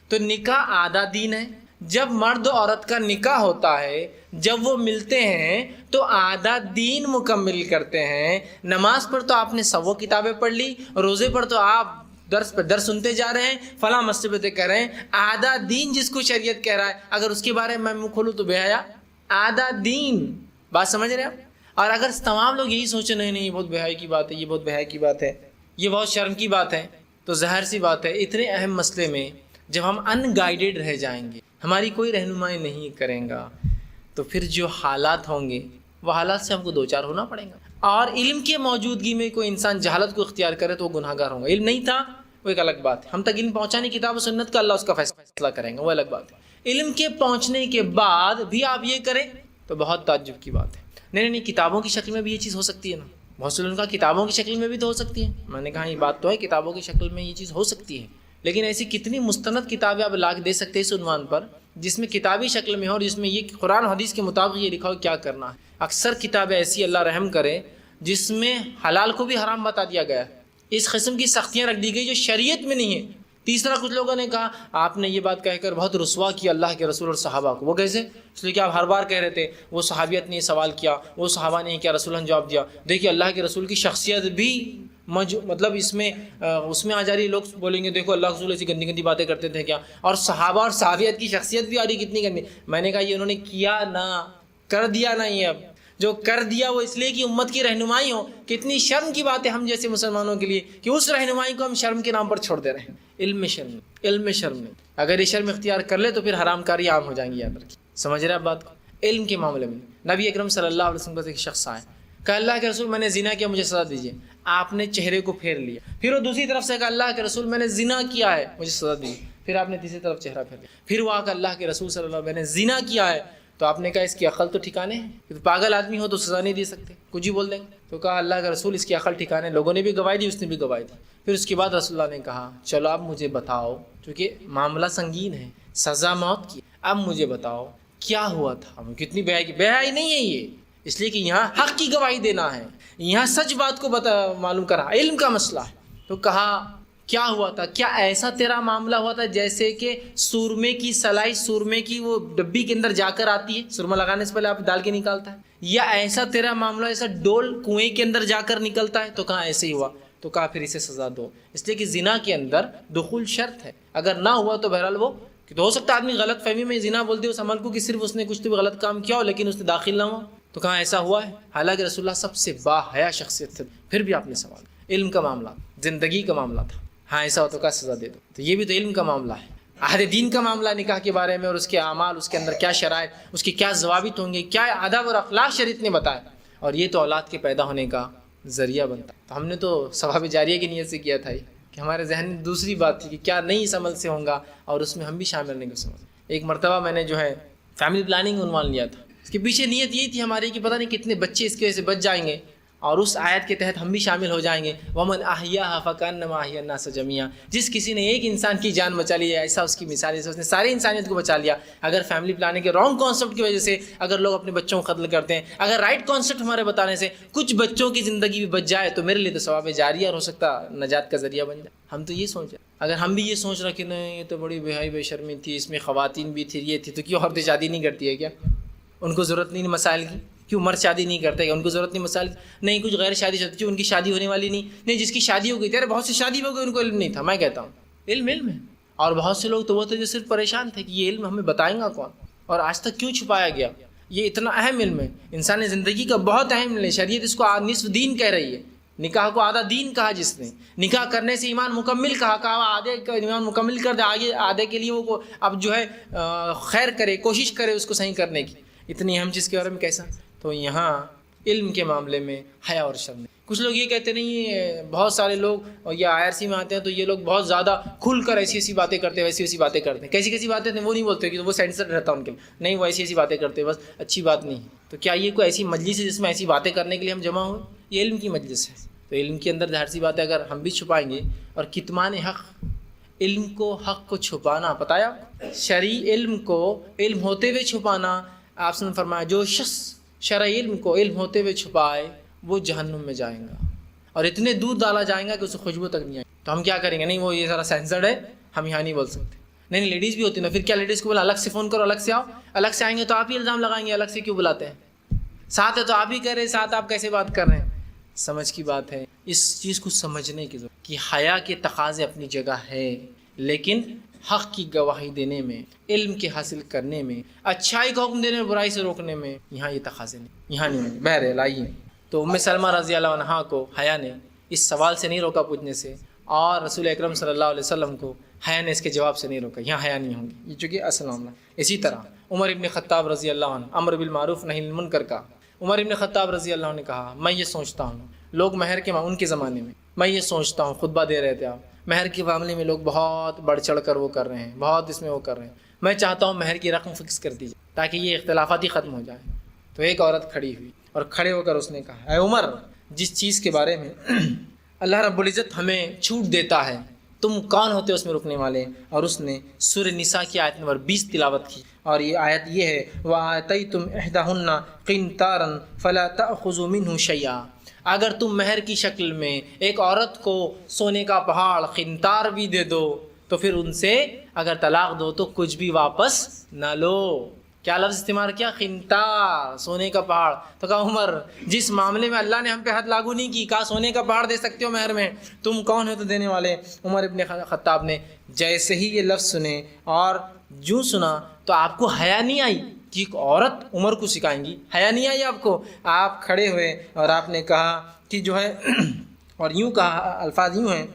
S1: تو نکاح آدھا دین ہے. جب مرد و عورت کا نکاح ہوتا ہے، جب وہ ملتے ہیں تو آدھا دین مکمل کرتے ہیں. نماز پر تو آپ نے 100 کتابیں پڑھ لی، روزے پر تو آپ درس پہ درس سنتے جا رہے ہیں، فلاں مسجد پہ کہہ رہے ہیں. آدھا دین جس کو شریعت کہہ رہا ہے، اگر اس کے بارے میں منہ کھولوں تو بے حیا. آدھا دین، بات سمجھ رہے ہیں آپ؟ اور اگر تمام لوگ یہی سوچیں نہیں یہ بہت بے حیائی کی بات ہے، یہ بہت بے حیائی کی بات ہے، یہ بہت شرم کی بات ہے، تو ظاہر سی بات ہے اتنے اہم مسئلے میں جب ہم ان گائیڈڈ رہ جائیں گے، ہماری کوئی رہنمائی نہیں کرے گا، تو پھر جو حالات ہوں گے وہ حالات سے ہم کو دو چار ہونا پڑے گا. اور علم کی موجودگی میں کوئی انسان جہالت کو اختیار کرے تو وہ گناہ گار ہوگا. علم نہیں تھا وہ ایک الگ بات ہے، ہم تک علم پہنچانے کتاب و سنت کا اللہ اس کا فیصلہ کریں گا، وہ الگ بات ہے. علم کے پہنچنے کے بعد بھی آپ یہ کریں تو بہت تعجب کی بات ہے. نہیں کتابوں کی شکل میں بھی یہ چیز ہو سکتی ہے نا، بہت سے لوگوں کا کتابوں کی شکل میں بھی تو ہو سکتی ہے. میں نے کہا یہ بات تو ہے کتابوں کی شکل میں یہ چیز ہو سکتی ہے، لیکن ایسی کتنی مستند کتابیں آپ لاکھ دے سکتے ہیں اس عنوان پر جس میں کتابی شکل میں ہو اور جس میں یہ قرآن حدیث کے مطابق یہ لکھا ہو کیا کرنا ہے. اکثر کتابیں ایسی اللہ رحم کرے جس میں حلال کو بھی حرام بتا دیا گیا ہے، اس قسم کی سختیاں رکھ دی گئی جو شریعت میں نہیں ہے. تیسرا کچھ لوگوں نے کہا آپ نے یہ بات کہہ کر بہت رسوا کیا اللہ کے رسول اور صحابہ کو. وہ کیسے؟ اس لیے کہ آپ ہر بار کہہ رہے تھے وہ صحابیت نے یہ سوال کیا، وہ صحابہ نے کیا، رسول نے جواب دیا. دیکھیے اللہ کے رسول کی شخصیت بھی مطلب اس میں آ جا رہی ہے. لوگ بولیں گے دیکھو اللہ کے رسول ایسی گندی گندی باتیں کرتے تھے کیا، اور صحابہ اور صحابیت کی شخصیت بھی آ رہی کتنی گندی. میں نے کہا یہ انہوں نے کیا نہ کر دیا نہ، یہ اب جو کر دیا وہ اس لیے کہ امت کی رہنمائی ہو. کتنی شرم کی بات ہے ہم جیسے مسلمانوں کے لیے کہ اس رہنمائی کو ہم شرم کے نام پر چھوڑ دے رہے ہیں. علم شرم میں اگر یہ شرم اختیار کر لے تو پھر حرام کاری عام ہو جائیں گی. یاد رکھیے، سمجھ رہے آپ بات کو؟ علم کے معاملے میں نبی اکرم صلی اللہ علیہ وسلم کا ایک شخص آئے، کہا اللہ کے رسول میں نے زنا کیا مجھے سزا دیجیے. آپ نے چہرے کو پھیر لیا. پھر وہ دوسری طرف سے کہا اللہ کے رسول میں نے زنا کیا ہے مجھے سزا دیجیے. پھر آپ نے تیسری طرف چہرہ پھیر لیا. پھر وہ آ کر اللہ کے رسول صلی اللہ علیہ وسلم میں نے زنا کیا ہے. تو آپ نے کہا اس کی عقل تو ٹھکانے ہے، پاگل آدمی ہو تو سزا نہیں دے سکتے، کچھ ہی بول دیں گے. تو کہا اللہ کا رسول اس کی عقل ٹھکانے. لوگوں نے بھی گواہی دی، اس نے بھی گواہی دی. پھر اس کے بعد رسول اللہ نے کہا چلو اب مجھے بتاؤ، کیونکہ معاملہ سنگین ہے، سزا موت کی، اب مجھے بتاؤ کیا ہوا تھا. کتنی بے حیائی نہیں ہے یہ، اس لیے کہ یہاں حق کی گواہی دینا ہے، یہاں سچ بات کو معلوم کرا، علم کا مسئلہ ہے. تو کہا کیا ہوا تھا؟ کیا ایسا تیرا معاملہ ہوا تھا جیسے کہ سورمے کی سلائی سورمے کی وہ ڈبی کے اندر جا کر آتی ہے، سرما لگانے سے پہلے آپ ڈال کے نکالتا ہے، یا ایسا تیرا معاملہ ایسا ڈول کنویں کے اندر جا کر نکلتا ہے؟ تو کہا ایسے ہی ہوا. تو کہا پھر اسے سزا دو، اس لیے کہ زنا کے اندر دخول شرط ہے، اگر نہ ہوا تو بہرحال وہ تو ہو سکتا ہے آدمی غلط فہمی میں زنا بول دے اس عمل کو کہ صرف اس نے کچھ تو بھی غلط کام کیا ہو لیکن اس نے داخل نہ ہوا. تو کہا ایسا ہوا ہے، حالانکہ رسول اللہ سب سے با حیا شخصیت تھے. پھر بھی آپ نے سوال، علم کا معاملہ، زندگی کا معاملہ تھا. ہاں ایسا ہو تو کیا سزا دے دو. تو یہ بھی تو علم کا معاملہ ہے، اہل دین کا معاملہ نکاح کے بارے میں، اور اس کے اعمال، اس کے اندر کیا شرائط، اس کے کیا ضوابط ہوں گے، کیا آداب اور اخلاق شریعت نے بتایا، اور یہ تو اولاد کے پیدا ہونے کا ذریعہ بنتا. تو ہم نے تو ثواب جاریہ کی نیت سے کیا تھا کہ ہمارے ذہن میں دوسری بات تھی کہ کیا نئی اس عمل سے ہوگا اور اس میں ہم بھی شامل نہیں کر سکتے. ایک مرتبہ میں نے جو ہے فیملی پلاننگ عنوان لیا تھا، اس کے پیچھے نیت یہی تھی ہماری کہ پتہ نہیں کتنے بچے اس کی وجہ سے بچ جائیں گے اور اس آیت کے تحت ہم بھی شامل ہو جائیں گے. ومن احیاها فکانما احیا الناس جميعا، جس کسی نے ایک انسان کی جان بچا لی ہے ایسا اس کی مثال ہے اس نے ساری انسانیت کو بچا لیا. اگر فیملی پلاننگ کے رانگ کانسیپٹ کی وجہ سے اگر لوگ اپنے بچوں کو قتل کرتے ہیں، اگر رائٹ کانسیپٹ ہمارے بتانے سے کچھ بچوں کی زندگی بھی بچ جائے تو میرے لیے تو ثواب جاریہ اور ہو سکتا نجات کا ذریعہ بن جائے. ہم تو یہ سوچیں، اگر ہم بھی یہ سوچ رہے کہ نہیں یہ تو بڑی بے حیائی بے شرمی تھی، اس میں خواتین بھی تھی، یہ تھی، تو کیوں عورتیں شادی نہیں کرتی ہے؟ کیا ان کو ضرورت نہیں مسائل کی؟ کیوں مرد شادی نہیں کرتے؟ ان کو ضرورت نہیں مسائل نہیں؟ کچھ غیر شادی شدہ کیوں ان کی شادی ہونے والی نہیں؟ جس کی شادی ہو گئی تھی، بہت سی شادی ہو گئی ان کو علم نہیں تھا. میں کہتا ہوں علم ہے. اور بہت سے لوگ تو وہ تھے جو صرف پریشان تھے کہ یہ علم ہمیں بتائیں گا کون، اور آج تک کیوں چھپایا گیا. یہ اتنا اہم علم ہے، انسانی زندگی کا بہت اہم علم ہے. شریعت اس کو نصف دین کہہ رہی ہے. نکاح کو آدھا دین کہا جس نے، نکاح کرنے سے ایمان مکمل کہا آدھے کا ایمان مکمل کر دے، آگے آدھے کے لیے وہ اب جو ہے خیر کرے، کوشش کرے اس کو صحیح کرنے کی، اتنی اہم چیز کے بارے میں کیسا؟ تو یہاں علم کے معاملے میں حیا اور شرم. کچھ لوگ یہ کہتے نہیں، بہت سارے لوگ یا IRC میں آتے ہیں تو یہ لوگ بہت زیادہ کھل کر ایسی باتیں کرتے ہیں، ویسی باتیں کرتے ہیں، کیسی باتیں ہیں وہ نہیں بولتے کہ وہ سینسر رہتا ان کے لیے، نہیں وہ ایسی باتیں کرتے ہیں، بس اچھی بات نہیں. تو کیا یہ کوئی ایسی مجلس ہے جس میں ایسی باتیں کرنے کے لیے ہم جمع ہوئے؟ یہ علم کی مجلس ہے. تو علم کے اندر ظاہر سی بات ہے اگر ہم بھی چھپائیں گے، اور کتمان حق، علم کو حق کو چھپانا، پتہ ہے شرعی علم کو علم ہوتے ہوئے چھپانا، آپ نے فرمایا جو شخص شرعی علم کو علم ہوتے ہوئے چھپائے وہ جہنم میں جائیں گا، اور اتنے دودھ ڈالا جائیں گا کہ اسے خوشبو تک نہیں آئے. تو ہم کیا کریں گے؟ نہیں وہ یہ سارا سینسرڈ ہے، ہم یہاں نہیں بول سکتے. نہیں لیڈیز بھی ہوتی نا، پھر کیا لیڈیز کو بولا الگ سے فون کرو، الگ سے آؤ، الگ سے آئیں گے تو آپ ہی الزام لگائیں گے، الگ سے کیوں بلاتے ہیں؟ ساتھ ہے تو آپ ہی کر رہے، ساتھ آپ کیسے بات کر رہے ہیں؟ سمجھ کی بات ہے. اس چیز کو سمجھنے کی ضرورت کہ حیا کے تقاضے اپنی جگہ ہے، لیکن حق کی گواہی دینے میں، علم کے حاصل کرنے میں، اچھائی کا حکم دینے میں، برائی سے روکنے میں یہاں یہ تقاضے نہیں، یہاں نہیں. بہرحال آئیے، تو ام سلمہ رضی اللہ عنہا کو حیا نے اس سوال سے نہیں روکا پوچھنے سے، اور رسول اکرم صلی اللہ علیہ وسلم کو حیا نے اس کے جواب سے نہیں روکا. یہاں حیا نہیں ہوں گی، یہ چونکہ اصل معاملہ. اسی طرح عمر ابن خطاب رضی اللہ عنہ، امر بالمعروف نہی عن المنکر کا، عمر ابن خطاب رضی اللہ عنہ نے کہا میں یہ سوچتا ہوں، لوگ مہر کے ان کے زمانے میں یہ سوچتا ہوں، خطبہ دے رہے تھے آپ، مہر کے معاملے میں لوگ بہت بڑھ چڑھ کر وہ کر رہے ہیں، بہت اس میں وہ کر رہے ہیں. میں چاہتا ہوں مہر کی رقم فکس کر دی جائے تاکہ یہ اختلافات ہی ختم ہو جائے. تو ایک عورت کھڑی ہوئی اور کھڑے ہو کر اس نے کہا اے عمر، جس چیز کے بارے میں اللہ رب العزت ہمیں چھوٹ دیتا ہے تم کون ہوتے ہو اس میں رکنے والے؟ اور اس نے سورہ نساء کی آیت نمبر 20 تلاوت کی، اور یہ آیت یہ ہے وَآتَيْتُمْ إِحْدَاهُنَّ قِنْطَارًا فَلَا تَأْخُذُوا مِنْهُ شَيْئًا. اگر تم مہر کی شکل میں ایک عورت کو سونے کا پہاڑ قنطار بھی دے دو تو پھر ان سے اگر طلاق دو تو کچھ بھی واپس نہ لو. کیا لفظ استعمال کیا؟ قنطار، سونے کا پہاڑ. تو کہا عمر جس معاملے میں اللہ نے ہم پہ حد لاگو نہیں کی، کہا سونے کا پہاڑ دے سکتے ہو مہر میں، تم کون ہو تو دینے والے؟ عمر ابن خطاب نے جیسے ہی یہ لفظ سنے اور جو سنا تو آپ کو حیا نہیں آئی کہ ایک عورت عمر کو سکھائیں گی؟ حیا نہیں آئی آپ کو؟ آپ کھڑے ہوئے اور آپ نے کہا کہ جو ہے اور یوں کہا، الفاظ یوں ہیں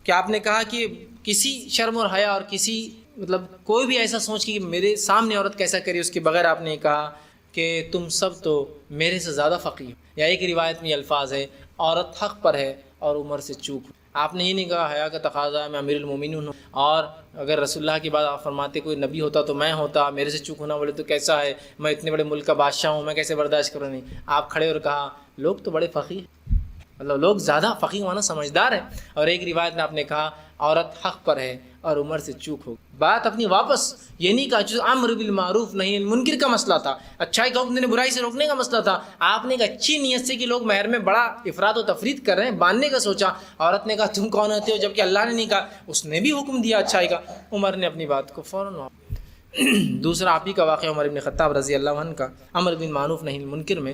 S1: کہ آپ نے کہا کہ کسی شرم اور حیا اور کسی مطلب کوئی بھی ایسا سوچ کہ میرے سامنے عورت کیسا کرے اس کے بغیر آپ نے کہا کہ تم سب تو میرے سے زیادہ فقیر. یا ایک روایت میں یہ الفاظ ہے عورت حق پر ہے اور عمر سے چوک. آپ نے یہ نہیں کہا حیا کا تقاضا ہے، میں امیر المومنین ہوں، اور اگر رسول اللہ کے بعد آپ فرماتے کوئی نبی ہوتا تو میں ہوتا، میرے سے چوک ہونا بولے تو کیسا ہے، میں اتنے بڑے ملک کا بادشاہ ہوں، میں کیسے برداشت کروں؟ نہیں، آپ کھڑے اور کہا لوگ تو بڑے فقیر، مطلب لوگ زیادہ فقیر مانا سمجھدار ہیں. اور ایک روایت میں آپ نے کہا عورت حق پر ہے اور عمر سے چوک ہو. بات اپنی واپس یہ نہیں کہا جو امر بالمعروف نہی عن المنکر کا مسئلہ تھا، اچھائی کا حکم دینے برائی سے روکنے کا مسئلہ تھا. آپ نے ایک اچھی نیت سے کہ لوگ مہر میں بڑا افراط و تفریط کر رہے ہیں باندھنے کا سوچا، عورت نے کہا تم کون ہوتے ہو، جبکہ اللہ نے نہیں کہا، اس نے بھی حکم دیا اچھائی کا. عمر نے اپنی بات کو فوراً دوسرا آپ ہی کا واقعہ عمر ابن خطاب رضی اللہ عنہ کا، امر بالمعروف نہی عن المنکر میں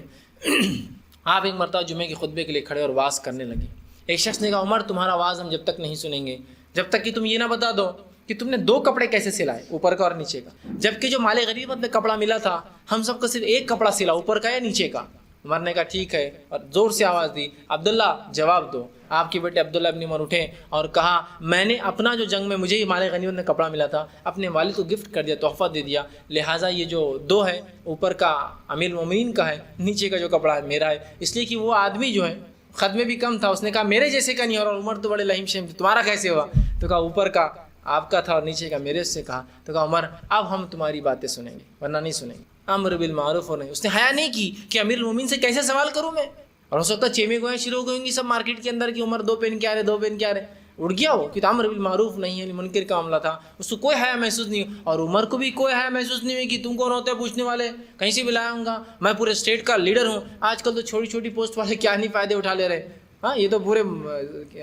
S1: آپ ایک مرتبہ جمعے کے خطبے کے لیے کھڑے اور واز کرنے لگے. ایک شخص نے کہا عمر تمہارا واز ہم جب تک نہیں سنیں گے جب تک کہ تم یہ نہ بتا دو کہ تم نے 2 کپڑے کیسے سلائے، اوپر کا اور نیچے کا، جبکہ جو مال غنیمت میں کپڑا ملا تھا ہم سب کو صرف ایک کپڑا سلا، اوپر کا یا نیچے کا. عمر نے کہا ٹھیک ہے، اور زور سے آواز دی عبداللہ جواب دو. آپ کے بیٹے عبداللہ ابن عمر اٹھے اور کہا میں نے اپنا جو جنگ میں مجھے ہی مال غنیمت میں کپڑا ملا تھا اپنے والد کو گفٹ کر دیا، تحفہ دے دیا، لہٰذا یہ جو 2 ہے اوپر کا امیر المومنین کا ہے، نیچے کا جو کپڑا ہے میرا ہے. اس لیے کہ وہ آدمی جو ہے خد میں بھی کم تھا، اس نے کہا میرے جیسے کا نہیں ہو رہا. عمر تو بڑے لہیم شہیم، تمہارا کیسے ہوا؟ تو کہا اوپر کا آپ کا تھا اور نیچے کا میرے سے. کہا تو کہا عمر اب ہم تمہاری باتیں سنیں گے ورنہ نہیں سنیں گے. امر بالمعروف اور نہیں. اس نے حیا نہیں کی کہ امیر المومنین سے کیسے سوال کروں میں، اور ہو سکتا ہے چیمے گوئیں شروع ہو گئیں گی سب مارکیٹ کے اندر کہ عمر 2 پین کیا رہے 2 پین کیا رہے. اڑ گیا وہ کہ امر بالمعروف نہیں ہے منکر کا معاملہ تھا، اس کو کوئی حیا محسوس نہیں ہوئی، اور عمر کو بھی کوئی حیا محسوس نہیں ہوئی کہ تم کون ہوتے ہیں پوچھنے والے، کہیں سے بھی لایا ہوں گا، میں پورے اسٹیٹ کا لیڈر ہوں. آج کل تو چھوٹی چھوٹی پوسٹ والے کیا نہیں فائدے اٹھا لے رہے. ہاں یہ تو پورے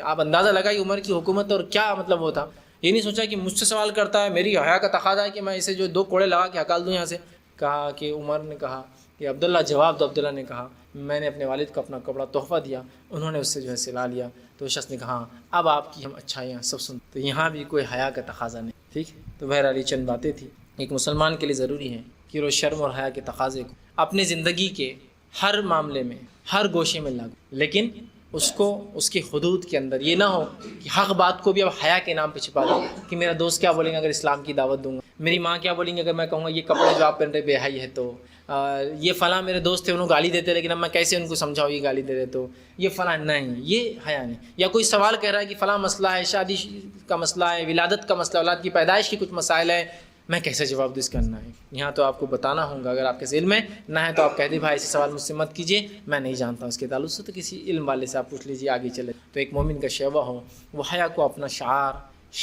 S1: آپ اندازہ لگائیے عمر کی حکومت اور کیا مطلب وہ تھا. یہ نہیں سوچا کہ مجھ سے سوال کرتا ہے، میری حیا کا تقاضا ہے کہ میں اسے جو 2 کوڑے لگا کے ہکال دوں یہاں سے. کہا کہ عمر نے کہا کہ عبداللہ جواب دو. عبداللہ نے کہا میں نے اپنے والد کو اپنا کپڑا تحفہ دیا، انہوں نے اس سے جو ہے سلا لیا. تو شخص نے کہا ہاں اب آپ کی ہم اچھائیاں سب سن. تو یہاں بھی کوئی حیا کا تقاضا نہیں. ٹھیک ہے، تو بہرحال یہ چند باتیں تھیں ایک مسلمان کے لیے ضروری ہیں کہ وہ شرم اور حیا کے تقاضے کو اپنی زندگی کے ہر معاملے میں ہر گوشے میں لاگو. لیکن اس کو اس کی حدود کے اندر، یہ نہ ہو کہ حق بات کو بھی اب حیا کے نام پہ چھپا دو کہ میرا دوست کیا بولیں گے اگر اسلام کی دعوت دوں گا، میری ماں کیا بولیں گے اگر میں کہوں گا یہ کپڑے جو آپ پہن رہے بے حیائی ہے، تو یہ فلاں میرے دوست تھے انہوں گالی دیتے لیکن اب میں کیسے ان کو سمجھاؤں یہ گالی دے رہے تو یہ فلاں، نہیں، یہ حیا نہیں۔ یا کوئی سوال کہہ رہا ہے کہ فلاں مسئلہ ہے، شادی کا مسئلہ ہے، ولادت کا مسئلہ، اولاد کی پیدائش کی کچھ مسائل ہے، میں کیسے جواب دوں اس کرنا ہے؟ یہاں تو آپ کو بتانا ہوگا، اگر آپ کے علم ہے نہ ہے تو آپ کہہ دیں بھائی ایسے سوال مجھ سے مت کیجیے، میں نہیں جانتا اس کے تعلق سے، تو کسی علم والے سے آپ پوچھ لیجیے، آگے چلے۔ تو ایک مومن کا شیوا ہو، وہ حیا کو اپنا شعار،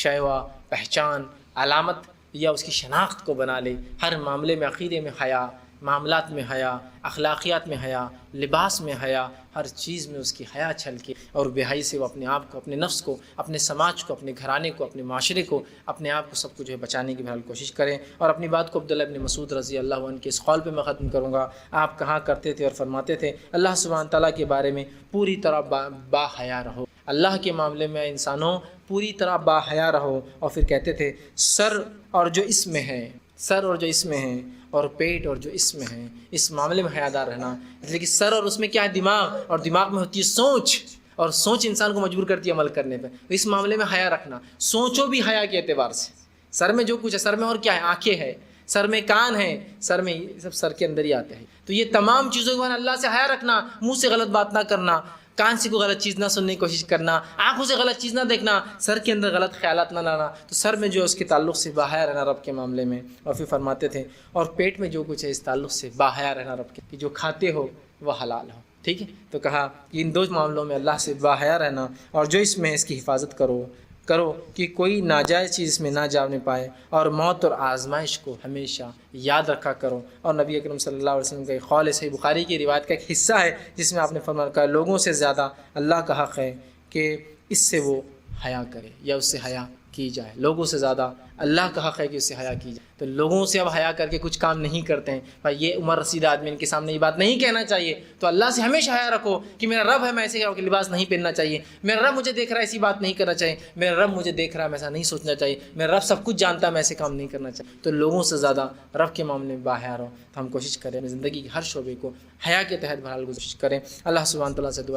S1: شیوا، پہچان، علامت یا اس کی شناخت کو بنا لے، ہر معاملے میں، عقیدے میں حیا، معاملات میں حیا، اخلاقیات میں حیا، لباس میں حیا، ہر چیز میں اس کی حیا چھلکے، اور بے حیائی سے وہ اپنے آپ کو، اپنے نفس کو، اپنے سماج کو، اپنے گھرانے کو، اپنے معاشرے کو، اپنے آپ کو سب کو جو ہے بچانے کی بہرحال کوشش کریں۔ اور اپنی بات کو عبداللہ ابن مسعود رضی اللہ عنہ کے اس قول پہ میں ختم کروں گا۔ آپ کہا کرتے تھے اور فرماتے تھے اللہ سبحانہ تعالیٰ کے بارے میں پوری طرح با حیا رہو، اللہ کے معاملے میں انسانوں پوری طرح با حیا رہو۔ اور پھر کہتے تھے سر اور جو اس میں ہے، سر اور جو اس میں ہے، اور پیٹ اور جو اس میں ہے، اس معاملے میں حیادار رہنا۔ لیکن سر اور اس میں کیا ہے؟ دماغ، اور دماغ میں ہوتی ہے سوچ، اور سوچ انسان کو مجبور کرتی ہے عمل کرنے پہ، اس معاملے میں حیا رکھنا۔ سوچو بھی حیا کے اعتبار سے، سر میں جو کچھ ہے، سر میں اور کیا ہے؟ آنکھیں ہیں، سر میں کان ہے، سر میں سب سر کے اندر ہی آتے ہیں، تو یہ تمام چیزوں کے بعد اللہ سے حیا رکھنا، منہ سے غلط بات نہ کرنا، کان سے کوئی غلط چیز نہ سننے کی کوشش کرنا، آنکھوں سے غلط چیز نہ دیکھنا، سر کے اندر غلط خیالات نہ لانا، تو سر میں جو اس کے تعلق سے باحیا رہنا رب کے معاملے میں۔ اور پھر فرماتے تھے اور پیٹ میں جو کچھ ہے اس تعلق سے باحیا رہنا رب کے، کہ جو کھاتے ہو وہ حلال ہو، ٹھیک ہے؟ تو کہا کہ ان دو معاملوں میں اللہ سے باحیا رہنا، اور جو اس میں اس کی حفاظت کرو کہ کوئی ناجائز چیز میں نہ جانے پائے، اور موت اور آزمائش کو ہمیشہ یاد رکھا کرو۔ اور نبی اکرم صلی اللہ علیہ وسلم کا ایک قول ہے، صحیح بخاری کی روایت کا ایک حصہ ہے، جس میں آپ نے فرمایا کہ لوگوں سے زیادہ اللہ کا حق ہے کہ اس سے وہ حیا کرے یا اس سے حیا کی جائے، لوگوں سے زیادہ اللہ کا حق ہے کہ اس سے حیا کی جائے۔ تو لوگوں سے اب حیا کر کے کچھ کام نہیں کرتے ہیں، بھائی یہ عمر رسیدہ آدمی، ان کے سامنے یہ بات نہیں کہنا چاہیے، تو اللہ سے ہمیشہ حیا رکھو کہ میرا رب ہے، میں ایسے کہ لباس نہیں پہننا چاہیے، میرا رب مجھے دیکھ رہا ہے ایسی بات نہیں کرنا چاہیے، میرا رب مجھے دیکھ رہا ہے میں ایسا نہیں سوچنا چاہیے، میرا رب سب کچھ جانتا ہے میں ایسے کام نہیں کرنا چاہیے۔ تو لوگوں سے زیادہ رب کے معاملے میں باحیا رہو، تو ہم کوشش کریں اپنی زندگی کے ہر شعبے کو حیا کے تحت بہرحال کوشش کریں۔ اللہ سبحانہ تعالیٰ سے دعا